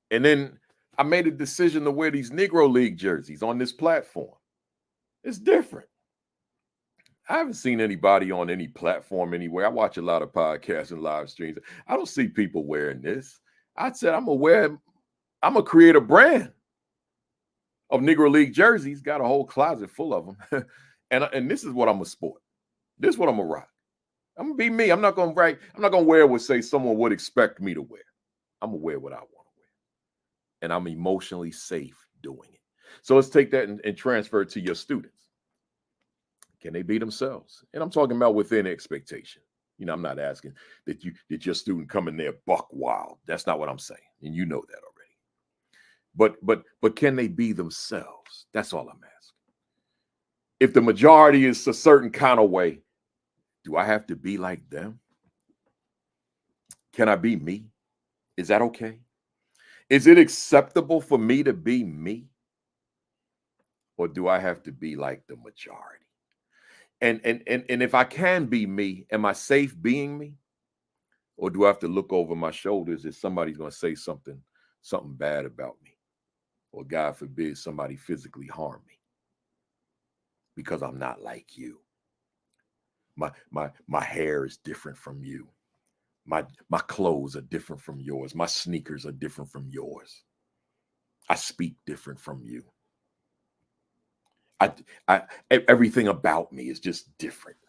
[SPEAKER 2] And then I made a decision to wear these Negro League jerseys on this platform. It's different. I haven't seen anybody on any platform anywhere. I watch a lot of podcasts and live streams. I don't see people wearing this. I said, I'm gonna create a brand of Negro League jerseys. Got a whole closet full of them. and this is what I'm gonna sport. This is what I'm gonna rock. I'm gonna be me. I'm not gonna wear what say someone would expect me to wear. I'm gonna wear what I want to wear. And I'm emotionally safe doing it. So let's take that and transfer it to your students. Can they be themselves? And I'm talking about within expectation. I'm not asking that your student come in there buck wild. That's not what I'm saying. And you know that already. But can they be themselves? That's all I'm asking. If the majority is a certain kind of way, do I have to be like them? Can I be me? Is that okay? Is it acceptable for me to be me? Or do I have to be like the majority? And if I can be me, am I safe being me? Or do I have to look over my shoulders if somebody's going to say something bad about me? Or God forbid somebody physically harm me because I'm not like you. My hair is different from you. My clothes are different from yours. My sneakers are different from yours. I speak different from you. Everything about me is just different.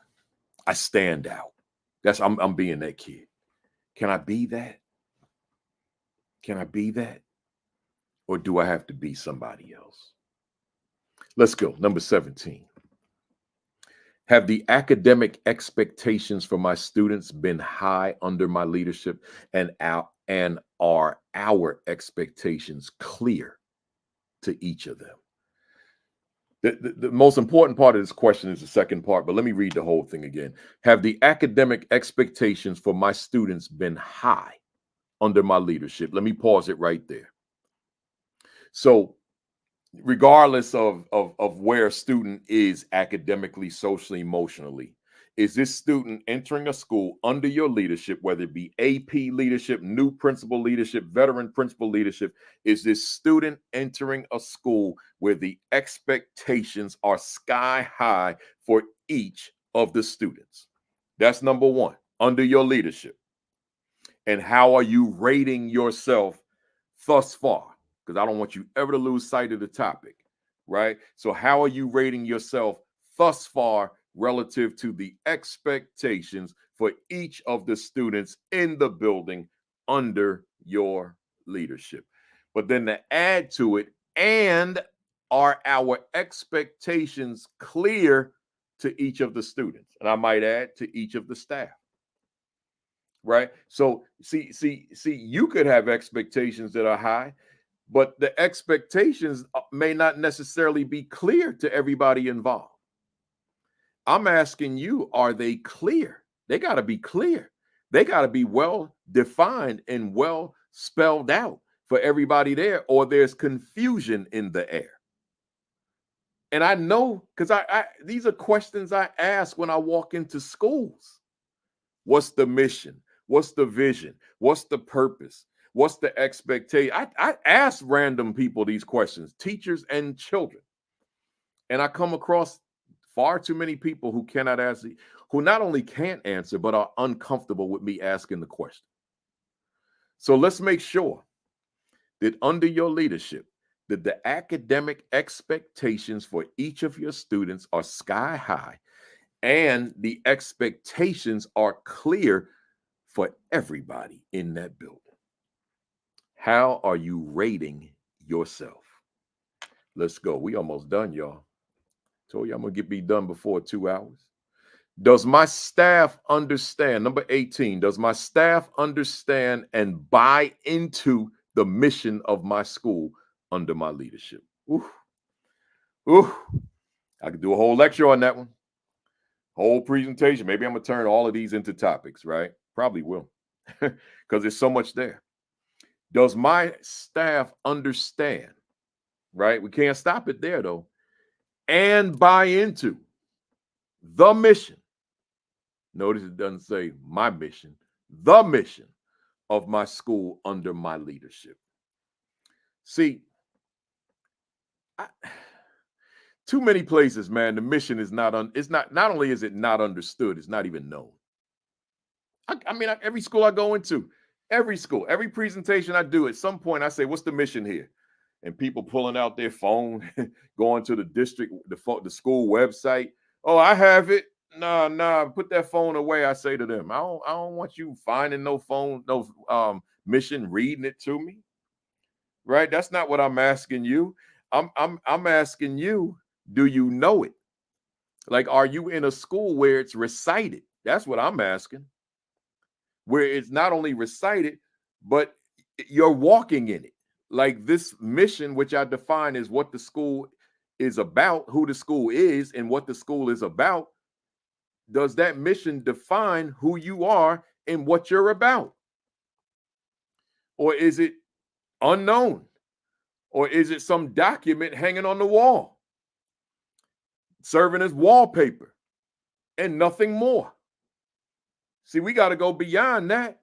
[SPEAKER 2] I stand out. I'm being that kid. Can I be that? Can I be that? Or do I have to be somebody else? Let's go. Number 17. Have the academic expectations for my students been high under my leadership, and are our expectations clear to each of them? The most important part of this question is the second part, but let me read the whole thing again. Have the academic expectations for my students been high under my leadership? Let me pause it right there. So regardless of where a student is academically, socially, emotionally, is this student entering a school under your leadership, whether it be AP leadership, new principal leadership, veteran principal leadership? Is this student entering a school where the expectations are sky high for each of the students? That's number one, under your leadership. And how are you rating yourself thus far? Because I don't want you ever to lose sight of the topic, right? So how are you rating yourself thus far relative to the expectations for each of the students in the building under your leadership? But then to add to it, and are our expectations clear to each of the students? And I might add, to each of the staff. Right? So see, you could have expectations that are high, but the expectations may not necessarily be clear to everybody involved. I'm asking you, are they clear? They got to be clear. They got to be well defined and well spelled out for everybody there, or there's confusion in the air. And I know, because I these are questions I ask when I walk into schools. What's the mission? What's the vision? What's the purpose? What's the expectation? I ask random people these questions, teachers and children. And I come across far too many people who cannot answer, who not only can't answer, but are uncomfortable with me asking the question. So let's make sure that under your leadership, that the academic expectations for each of your students are sky high, and the expectations are clear for everybody in that building. How are you rating yourself? Let's go. We almost done, y'all. Told you I'm going to be done before 2 hours. Does my staff understand? Number 18, does my staff understand and buy into the mission of my school under my leadership? Ooh. Ooh. I could do a whole lecture on that one. Whole presentation. Maybe I'm going to turn all of these into topics, right? Probably will. Because there's so much there. Does my staff understand, right? We can't stop it there, though. And buy into the mission. Notice it doesn't say my mission, the mission of my school under my leadership. See, too many places, man, the mission is not only is it not understood, it's not even known. I mean, every school I go into, every school, every presentation I do, at some point I say, what's the mission here? And people pulling out their phone, going to the district, the school website. Oh, I have it. Nah, put that phone away. I say to them, I don't want you finding no phone, no mission, reading it to me. Right? That's not what I'm asking you. I'm asking you, do you know it? Like, are you in a school where it's recited? That's what I'm asking. Where it's not only recited, but you're walking in it. Like this mission, which I define as what the school is about, who the school is, and what the school is about. Does that mission define who you are and what you're about? Or is it unknown? Or is it some document hanging on the wall, serving as wallpaper and nothing more? See, we got to go beyond that.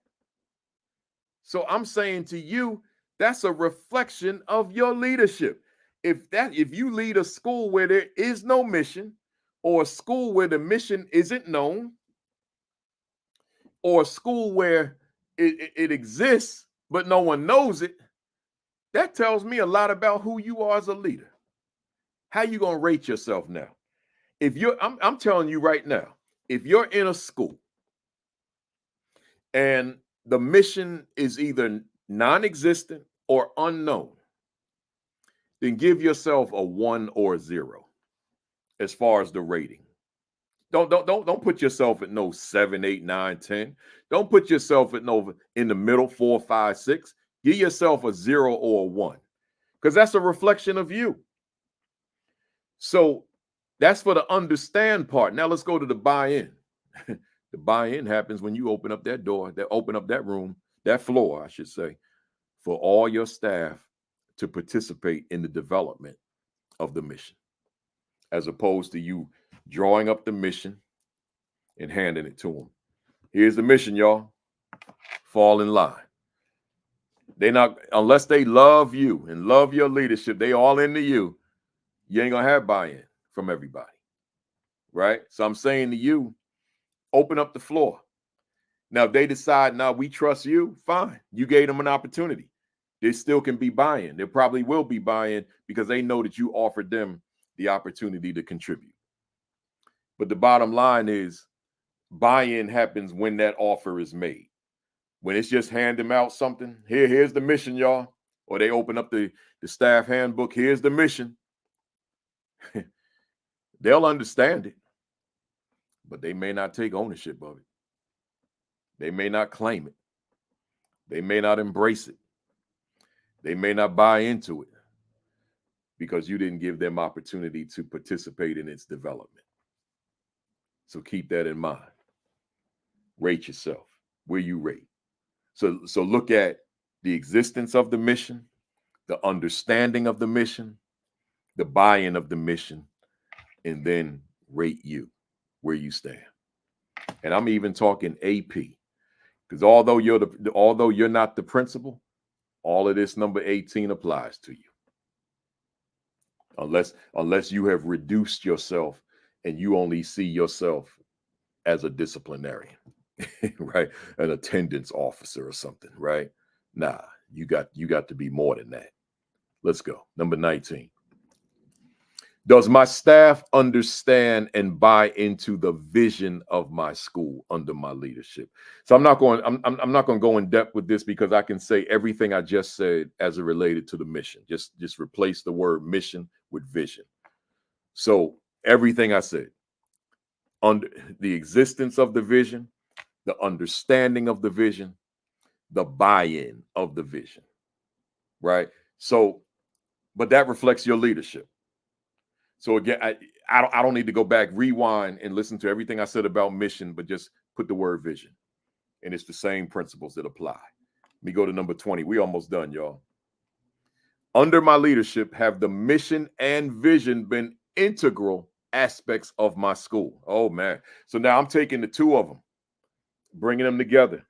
[SPEAKER 2] So I'm saying to you, that's a reflection of your leadership. If you lead a school where there is no mission, or a school where the mission isn't known, or a school where it exists but no one knows it, that tells me a lot about who you are as a leader. How you gonna rate yourself now? I'm telling you right now, if you're in a school and the mission is either non-existent or unknown, then give yourself a 1 or a 0 as far as the rating. Don't put yourself at no 7, 8, 9, 10. Don't put yourself at no in the middle 4, 5, 6. Give yourself a 0 or a 1, because that's a reflection of you. So that's for the understand part. Now let's go to the buy-in. The buy-in happens when you open up that door, open up that room, that floor, I should say, for all your staff to participate in the development of the mission, as opposed to you drawing up the mission and handing it to them. Here's the mission, y'all. Fall in line. They not, unless they love you and love your leadership, they all into you. You ain't gonna have buy-in from everybody, right? So I'm saying to you, open up the floor. Now, if they decide, now we trust you, fine. You gave them an opportunity. There still can be buy-in. There probably will be buy-in because they know that you offered them the opportunity to contribute. But the bottom line is, buy-in happens when that offer is made. When it's just hand them out something, here's the mission, y'all. Or they open up the staff handbook, here's the mission. They'll understand it, but they may not take ownership of it. They may not claim it. They may not embrace it. They may not buy into it because you didn't give them opportunity to participate in its development. So keep that in mind. Rate yourself. Where you rate. So look at the existence of the mission, the understanding of the mission, the buy-in of the mission, and then rate you where you stand. And I'm even talking AP, because although you're not the principal, all of this number 18 applies to you. Unless you have reduced yourself and you only see yourself as a disciplinarian, right? An attendance officer or something, right? Nah, you got to be more than that. Let's go. Number 19. Does my staff understand and buy into the vision of my school under my leadership? So I'm not going to go in depth with this, because I can say everything I just said as it related to the mission. Just replace the word mission with vision. So everything I said, under the existence of the vision, the understanding of the vision, the buy-in of the vision, right? So, but that reflects your leadership. So again, I don't need to go back, rewind, and listen to everything I said about mission, but just put the word vision. And it's the same principles that apply. Let me go to number 20. We almost done, y'all. Under my leadership, have the mission and vision been integral aspects of my school? Oh, man. So now I'm taking the two of them, bringing them together,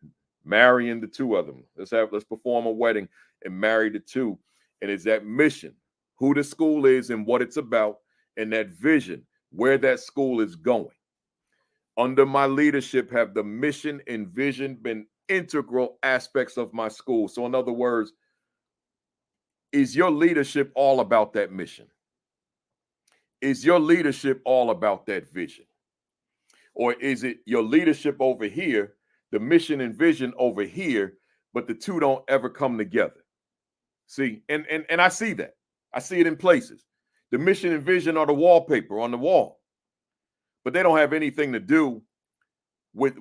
[SPEAKER 2] marrying the two of them. Let's perform a wedding and marry the two. And it's that mission, who the school is and what it's about, and that vision, where that school is going. Under my leadership, have the mission and vision been integral aspects of my school? So in other words, is your leadership all about that mission? Is your leadership all about that vision? Or is it your leadership over here, the mission and vision over here, but the two don't ever come together? See, and I see that. I see it in places. The mission and vision are the wallpaper on the wall, but they don't have anything to do with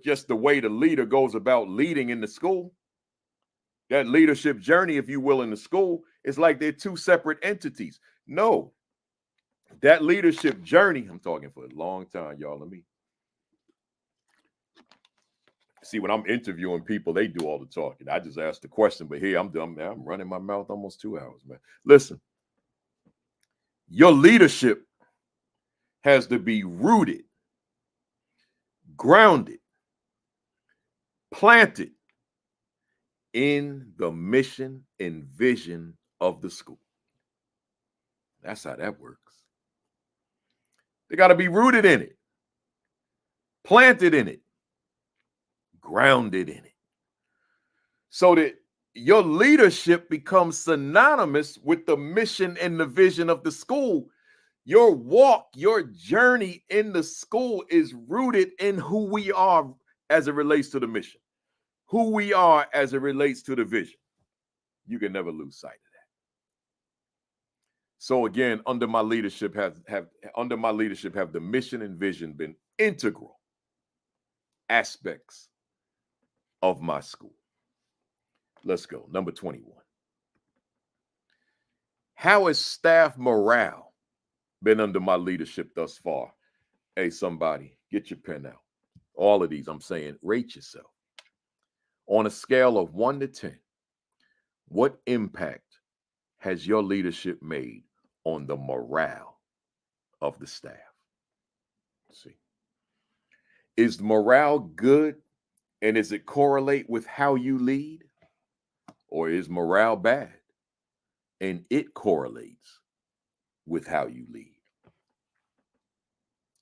[SPEAKER 2] just the way the leader goes about leading in the school. That leadership journey, if you will, in the school, is like they're two separate entities. No, that leadership journey, I'm talking for a long time, y'all. Let me see. When I'm interviewing people, they do all the talking. I just ask the question, but here I'm done, man. I'm running my mouth almost 2 hours, man. Listen, your leadership has to be rooted, grounded, planted in the mission and vision of the school. That's how that works. They got to be rooted in it, planted in it, grounded in it, so that your leadership becomes synonymous with the mission and the vision of the school. Your walk, your journey in the school is rooted in who we are as it relates to the mission, who we are as it relates to the vision. You can never lose sight of that. So again, under my leadership have the mission and vision been integral aspects of my school. Let's go. Number 21. How has staff morale been under my leadership thus far? Hey, somebody, get your pen out. All of these, I'm saying, rate yourself. On a scale of 1 to 10, what impact has your leadership made on the morale of the staff? Let's see. Is morale good, and does it correlate with how you lead? Or is morale bad and it correlates with how you lead?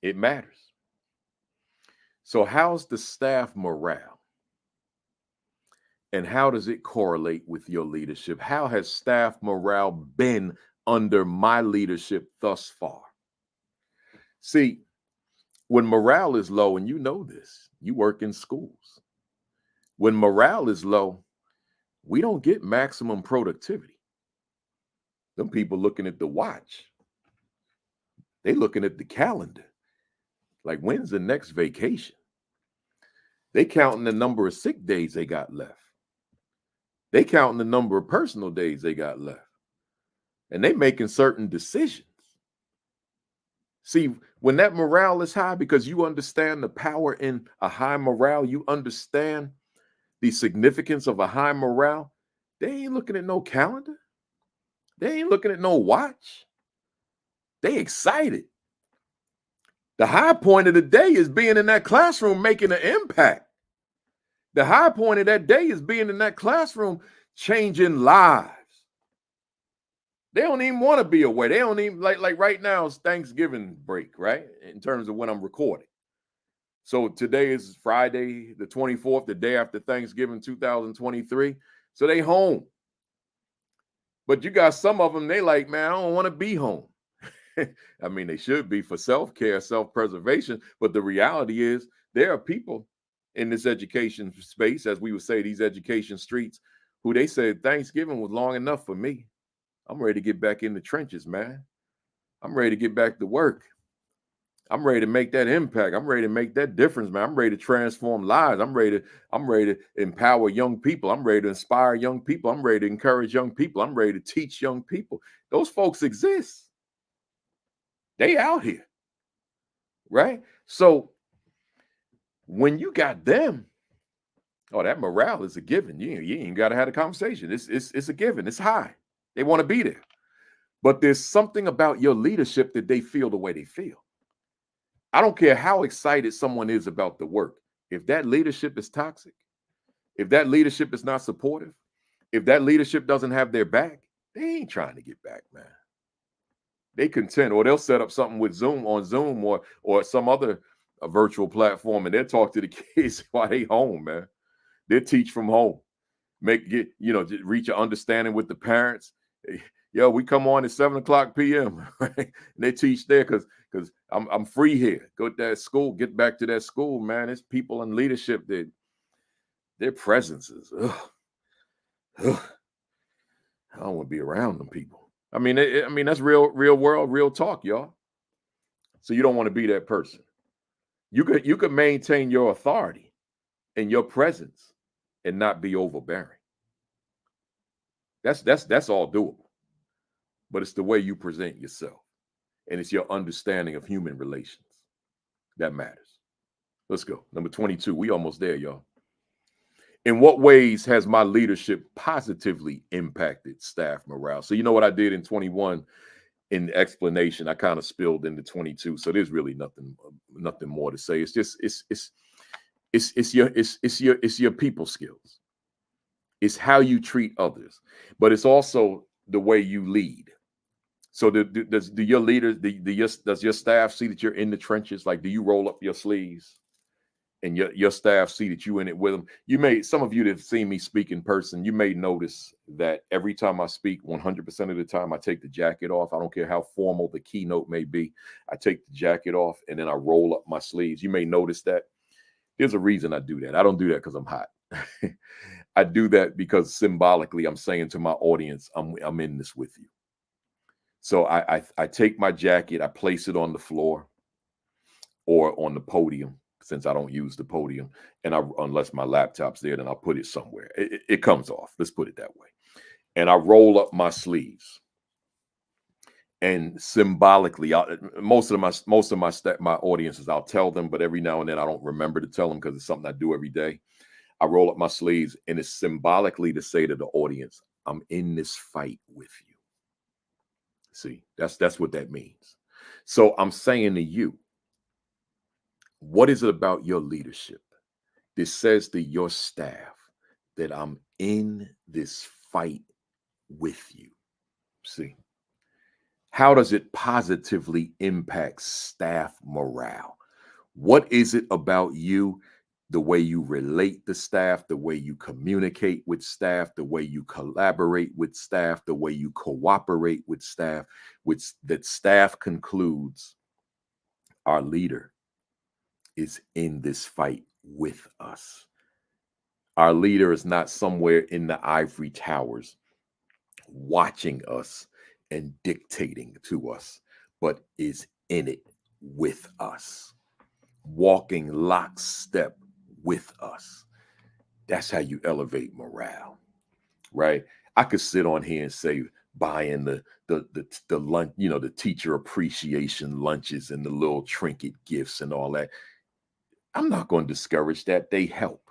[SPEAKER 2] It matters. So how's the staff morale? And how does it correlate with your leadership? How has staff morale been under my leadership thus far? See, when morale is low, and you know this, you work in schools. When morale is low, we don't get maximum productivity. Them people looking at the watch. They looking at the calendar. Like, when's the next vacation? They counting the number of sick days they got left. They counting the number of personal days they got left. And they making certain decisions. See, when that morale is high, because you understand the power in a high morale, you understand the significance of a high morale, they ain't looking at no calendar. They ain't looking at no watch. They excited. The high point of the day is being in that classroom making an impact. The high point of that day is being in that classroom changing lives. They don't even want to be away. They don't even, like right now it's Thanksgiving break, right? In terms of when I'm recording. So today is Friday, the 24th, the day after Thanksgiving 2023. So they home. But you got some of them, they like, man, I don't want to be home. I mean, they should be for self-care, self-preservation. But the reality is there are people in this education space, as we would say, these education streets, who they said Thanksgiving was long enough for me. I'm ready to get back in the trenches, man. I'm ready to get back to work. I'm ready to make that impact. I'm ready to make that difference, man. I'm ready to transform lives. I'm ready to empower young people. I'm ready to inspire young people. I'm ready to encourage young people. I'm ready to teach young people. Those folks exist. They out here, right? So when you got them, oh, that morale is a given. You ain't got to have a conversation. It's a given. It's high. They want to be there. But there's something about your leadership that they feel the way they feel. I don't care how excited someone is about the work. If that leadership is toxic, if that leadership is not supportive, if that leadership doesn't have their back, they ain't trying to get back, man. They content, or they'll set up something with Zoom or some other virtual platform, and they'll talk to the kids while they home, man. They'll teach from home, reach an understanding with the parents. Yo, we come on at 7:00 p.m. Right? And they teach there because I'm free here. Go to that school, get back to that school, man. It's people in leadership that their presences. I don't want to be around them people. I mean, that's real world, real talk, y'all. So you don't want to be that person. You could maintain your authority and your presence and not be overbearing. That's all doable. But it's the way you present yourself. And it's your understanding of human relations that matters. Let's go. Number 22. We almost there, y'all. In what ways has my leadership positively impacted staff morale? So you know what I did in 21 in the explanation, I kind of spilled into 22. So there's really nothing more to say. It's just it's your people skills. It's how you treat others, but it's also the way you lead. So does your staff see that you're in the trenches? Like, do you roll up your sleeves? And your staff see that you in it with them. Some of you that have seen me speak in person, you may notice that every time I speak, 100% of the time, I take the jacket off. I don't care how formal the keynote may be. I take the jacket off and then I roll up my sleeves. You may notice that. There's a reason I do that. I don't do that because I'm hot. I do that because symbolically I'm saying to my audience, I'm in this with you. So I take my jacket, I place it on the floor or on the podium, since I don't use the podium, and unless my laptop's there, then I'll put it somewhere. It comes off. Let's put it that way. And I roll up my sleeves, and symbolically, most of my audiences, I'll tell them, but every now and then I don't remember to tell them because it's something I do every day. I roll up my sleeves, and it's symbolically to say to the audience, I'm in this fight with you. See, that's what that means. So I'm saying to you, what is it about your leadership that says to your staff that I'm in this fight with you? See, how does it positively impact staff morale? What is it about you, the way you relate to staff, the way you communicate with staff, the way you collaborate with staff, the way you cooperate with staff, which that staff concludes our leader is in this fight with us. Our leader is not somewhere in the ivory towers watching us and dictating to us, but is in it with us, walking lockstep with us. That's how you elevate morale, right? I could sit on here and say buying the lunch, the teacher appreciation lunches and the little trinket gifts and all that. I'm not going to discourage that. They help,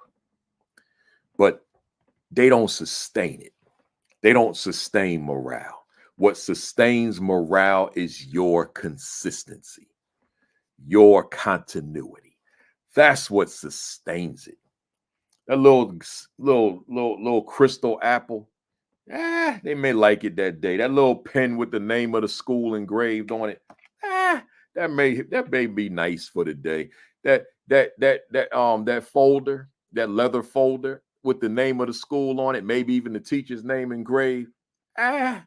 [SPEAKER 2] but they don't sustain it. They don't sustain morale. What sustains morale is your consistency, your continuity. That's what sustains it. That little crystal apple, they may like it that day. That little pen with the name of the school engraved on it, that may be nice for the day. That folder, that leather folder with the name of the school on it, maybe even the teacher's name engraved. That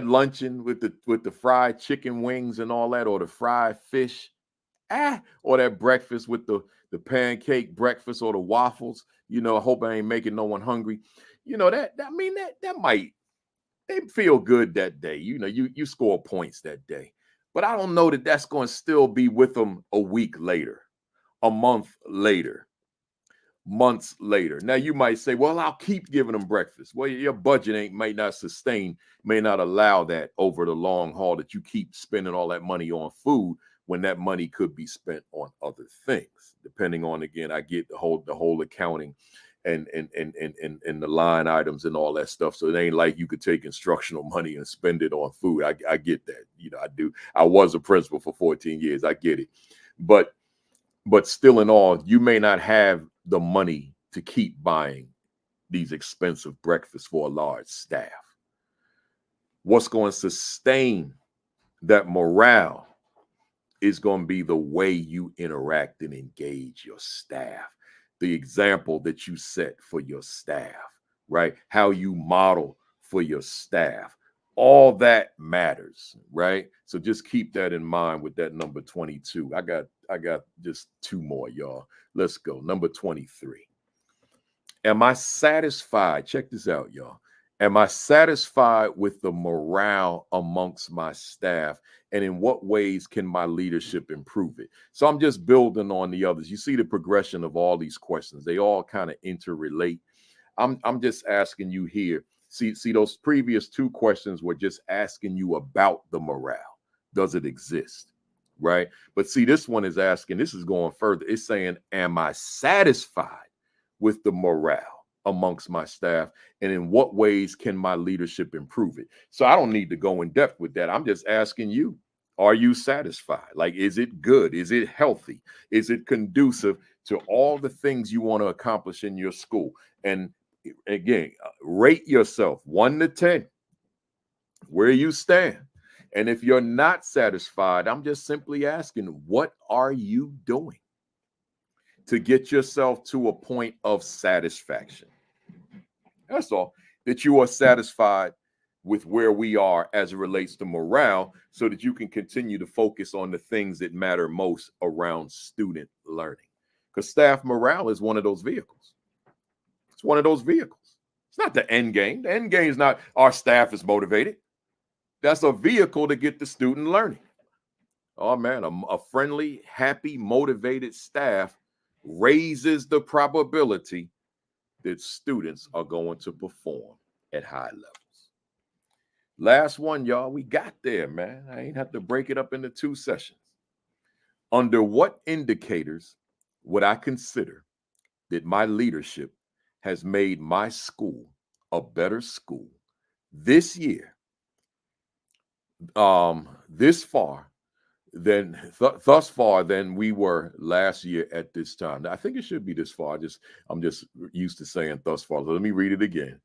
[SPEAKER 2] luncheon with the fried chicken wings and all that, or the fried fish, or that breakfast with the pancake breakfast or the waffles. I hope I ain't making no one hungry. That might, they feel good that day. You score points that day. But I don't know that that's going to still be with them a week later, a month later, months later. Now you might say, well, I'll keep giving them breakfast. Well, your budget may not allow that over the long haul, that you keep spending all that money on food when that money could be spent on other things. Depending on, again, I get the whole accounting and the line items and all that stuff. So it ain't like you could take instructional money and spend it on food. I get that. I do. I was a principal for 14 years. I get it. But still in all, you may not have the money to keep buying these expensive breakfasts for a large staff. What's going to sustain that morale is going to be the way you interact and engage your staff, the example that you set for your staff, right? How you model for your staff. All that matters, right? So just keep that in mind with that number 22. I got just two more, y'all. Let's go. Number 23. Am I satisfied? Check this out, y'all. Am I satisfied with the morale amongst my staff? And in what ways can my leadership improve it? So I'm just building on the others. You see the progression of all these questions. They all kind of interrelate. I'm just asking you here. See, those previous two questions were just asking you about the morale. Does it exist? Right? But see, this one is asking, this is going further. It's saying, am I satisfied with the morale amongst my staff? And in what ways can my leadership improve it? So I don't need to go in depth with that. I'm just asking you, are you satisfied? Like, is it good? Is it healthy? Is it conducive to all the things you want to accomplish in your school? And again, rate yourself 1 to 10, where you stand. And if you're not satisfied, I'm just simply asking, what are you doing to get yourself to a point of satisfaction? That's all. That you are satisfied with where we are as it relates to morale, so that you can continue to focus on the things that matter most around student learning. Because staff morale is one of those vehicles. It's one of those vehicles. It's not the end game. The end game is not our staff is motivated. That's a vehicle to get the student learning. Oh man, a friendly, happy, motivated staff raises the probability that students are going to perform at high levels. Last one, y'all. We got there, man. I ain't have to break it up into 2 sessions. Under what indicators would I consider that my leadership has made my school a better school this year, thus far than we were last year at this time? Now, I think it should be this far. I'm just used to saying thus far. So let me read it again.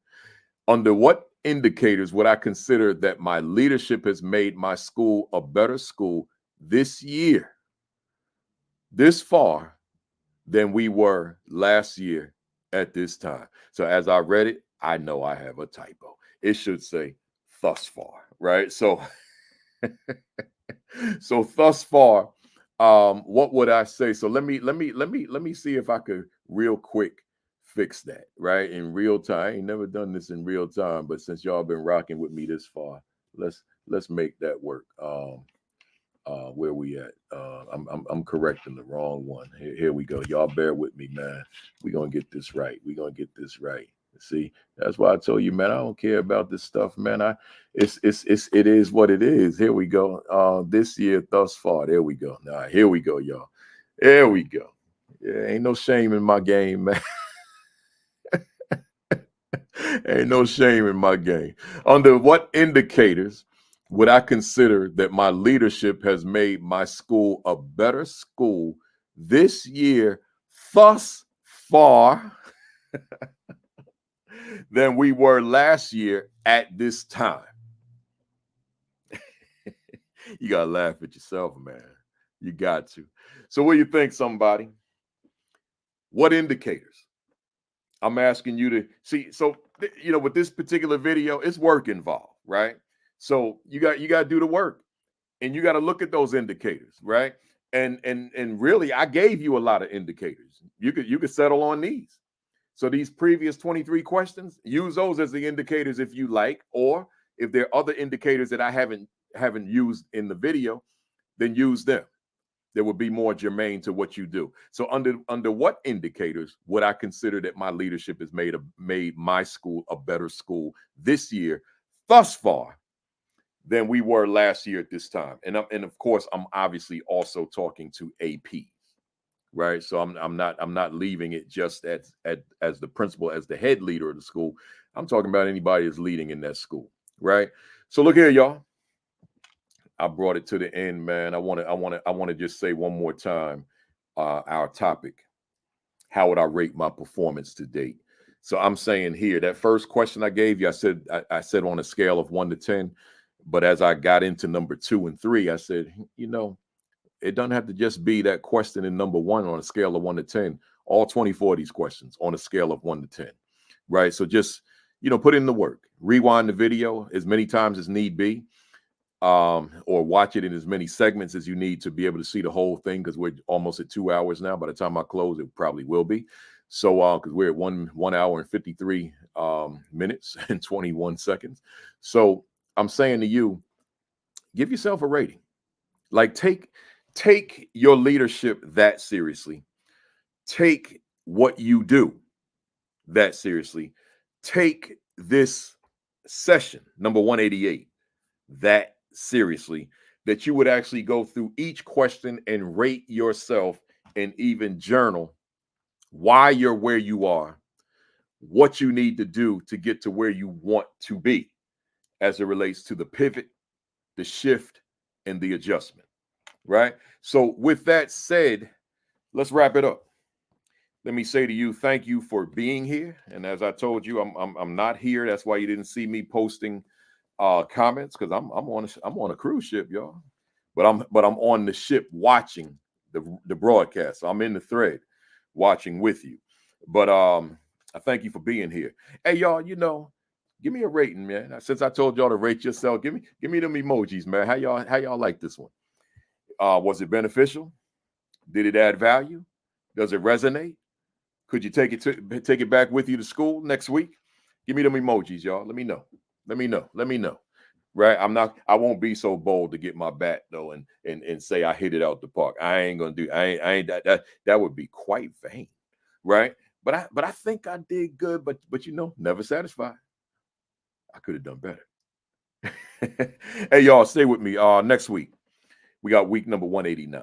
[SPEAKER 2] Under what indicators would I consider that my leadership has made my school a better school this year, this far, than we were last year at this time? So as I read it, I know I have a typo. It should say thus far, right? So, so thus far, what would I say? So let me see if I could real quick fix that, right? In real time. I ain't never done this in real time, but since y'all been rocking with me this far, let's make that work. Where we at? I'm correcting the wrong one. Here we go. Y'all bear with me, man. We're gonna get this right. See, that's why I told you, man, I don't care about this stuff, man. It is what it is. Here we go. This year thus far. There we go. All right, here we go, y'all. There we go. Yeah, ain't no shame in my game, man. Ain't no shame in my game. Under what indicators would I consider that my leadership has made my school a better school this year thus far than we were last year at this time? You got to laugh at yourself, man. You got to. So what do you think, somebody? What indicators? I'm asking you to see. So, with this particular video, it's work involved, right? So you got to do the work, and you got to look at those indicators, right? And really, I gave you a lot of indicators. You could settle on these. So these previous 23 questions, use those as the indicators if you like, or if there are other indicators that I haven't used in the video, then use them. That would be more germane to what you do. So under what indicators would I consider that my leadership has made my school a better school this year thus far than we were last year at this time? And of course, I'm obviously also talking to APs, right? So I'm not leaving it just as the principal, as the head leader of the school. I'm talking about anybody that's leading in that school, right? So look here, y'all. I brought it to the end, man. I want to just say one more time our topic. How would I rate my performance to date? So I'm saying here, that first question I gave you, I said on a scale of 1 to 10, but as I got into number 2 and 3, I said, it doesn't have to just be that question in number 1 on a scale of 1 to 10. All 24 of these questions on a scale of 1 to 10, right? So just put in the work. Rewind the video as many times as need be. Or watch it in as many segments as you need to be able to see the whole thing, because we're almost at 2 hours now. By the time I close, it probably will be. So because we're at 1 hour and 53 minutes and 21 seconds. So I'm saying to you, give yourself a rating. Like take your leadership that seriously. Take what you do that seriously. Take this session, number 188, that seriously, that you would actually go through each question and rate yourself, and even journal why you're where you are, what you need to do to get to where you want to be as it relates to the pivot, the shift, and the adjustment, right? So with that said, let's wrap it up. Let me say to you, thank you for being here. And as I told you, I'm not here. That's why you didn't see me posting comments, because I'm on a cruise ship, y'all. But I'm on the ship watching the broadcast. So I'm in the thread watching with you. But I thank you for being here. Hey, y'all, give me a rating, man. Since I told y'all to rate yourself, give me them emojis, man. How y'all like this one? Was it beneficial? Did it add value? Does it resonate? Could you take it back with you to school next week? Give me them emojis, y'all. Let me know. right? I won't be so bold to get my bat though and say I hit it out the park. I ain't gonna do, I ain't that would be quite vain, right? But I think I did good, but never satisfied. I could have done better. Hey, y'all, stay with me. Next week we got week number 189.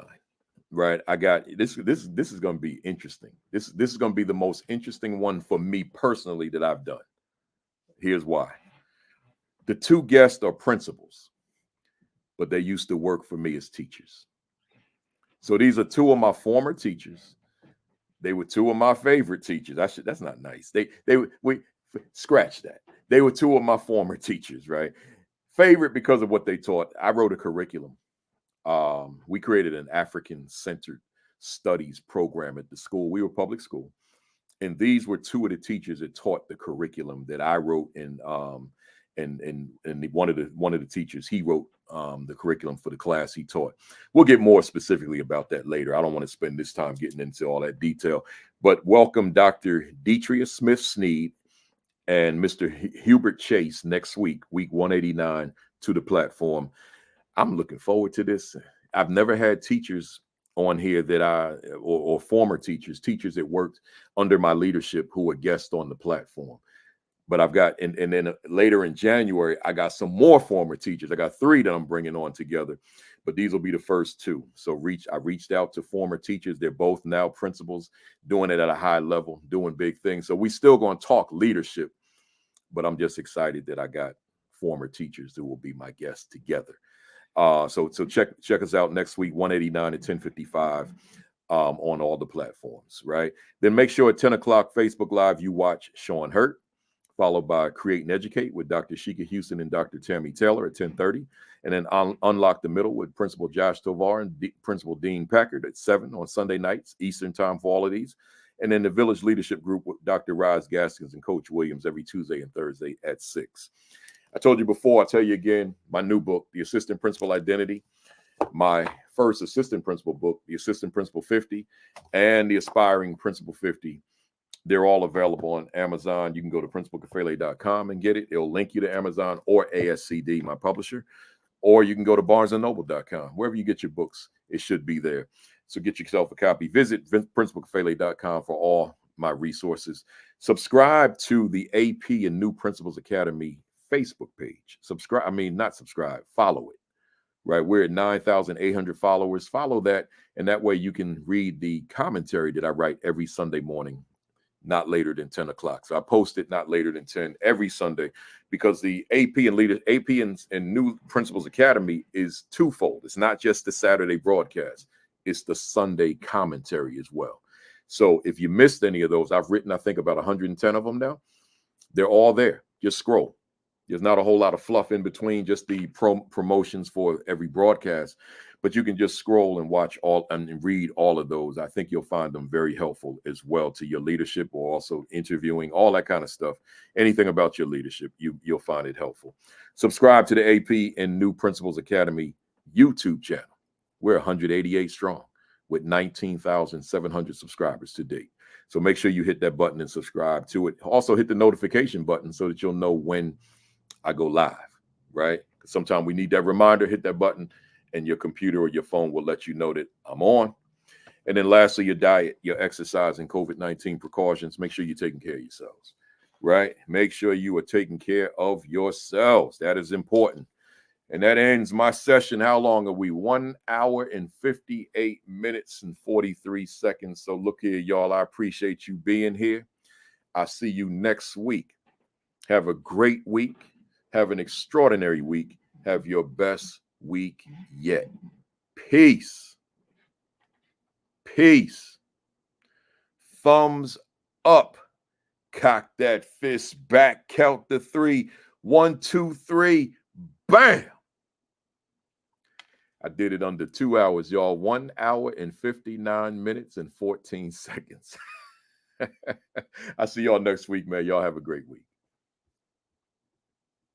[SPEAKER 2] Right, I got this. This is going to be interesting. This is going to be the most interesting one for me personally that I've done. Here's why. The two guests are principals, but they used to work for me as teachers. So these are two of my former teachers. They were two of my favorite teachers. That's not nice. We scratch that. They were two of my former teachers, right? Favorite because of what they taught. I wrote a curriculum. We created an African-centered studies program at the school. We were public school, and these were two of the teachers that taught the curriculum that I wrote. And one of the teachers, he wrote the curriculum for the class he taught. We'll get more specifically about that later. I don't want to spend this time getting into all that detail, but welcome Dr. Deetria Smith-Sneed and Mr. Hubert Chase next week, week 189, to the platform. I'm looking forward to this. I've never had teachers on here that or former teachers that worked under my leadership who were guests on the platform. But I've got, and then later in January, I got some more former teachers. I got 3 that I'm bringing on together, but these will be the first 2. So I reached out to former teachers. They're both now principals, doing it at a high level, doing big things. So we still going to talk leadership, but I'm just excited that I got former teachers who will be my guests together. So check us out next week, 189 at 10:55 on all the platforms, right? Then make sure at 10 o'clock Facebook Live you watch Sean Hurt, followed by Create and Educate with Dr. Sheikah Houston and Dr. Tammy Taylor at 10:30, and then Unlock the Middle with Principal Josh Tovar and Principal Dean Packard at 7 on Sunday nights, Eastern Time for all of these. And then the Village Leadership Group with Dr. Roz Gaskins and Coach Williams every Tuesday and Thursday at 6. I told you before, I'll tell you again, my new book, The Assistant Principal Identity, my first assistant principal book, The Assistant Principal 50, and The Aspiring Principal 50. They're all available on Amazon. You can go to principalkafele.com and get it. It'll link you to Amazon or ASCD, my publisher, or you can go to barnesandnoble.com. Wherever you get your books, it should be there. So get yourself a copy. Visit principalkafele.com for all my resources. Subscribe to the AP and New Principals Academy Facebook page. Follow it, right? We're at 9,800 followers. Follow that, and that way you can read the commentary that I write every Sunday morning, not later than 10 o'clock. So I post it not later than 10 every Sunday, because the AP and New Principals Academy is twofold. It's not just the Saturday broadcast, it's the Sunday commentary as well. So if you missed any of those, I've written, I think, about 110 of them now. They're all there. Just scroll. There's not a whole lot of fluff in between, just the promotions for every broadcast, but you can just scroll and watch all and read all of those. I think you'll find them very helpful as well to your leadership, or also interviewing, all that kind of stuff. Anything about your leadership, you'll find it helpful. Subscribe to the AP and New Principals Academy YouTube channel. We're 188 strong with 19,700 subscribers to date. So make sure you hit that button and subscribe to it. Also hit the notification button so that you'll know when I go live, right? Sometimes we need that reminder. Hit that button and your computer or your phone will let you know that I'm on. And then lastly, your diet, your exercise, and COVID-19 precautions. Make sure you're taking care of yourselves, right? Make sure you are taking care of yourselves. That is important. And that ends my session. How long are we? 1 hour and 58 minutes and 43 seconds. So look here, y'all. I appreciate you being here. I'll see you next week. Have a great week. Have an extraordinary week. Have your best week yet. Peace. Peace. Thumbs up. Cock that fist back. Count to 3. 1, 2, 3. Bam. I did it under 2 hours, y'all. 1 hour and 59 minutes and 14 seconds. I'll see y'all next week, man. Y'all have a great week.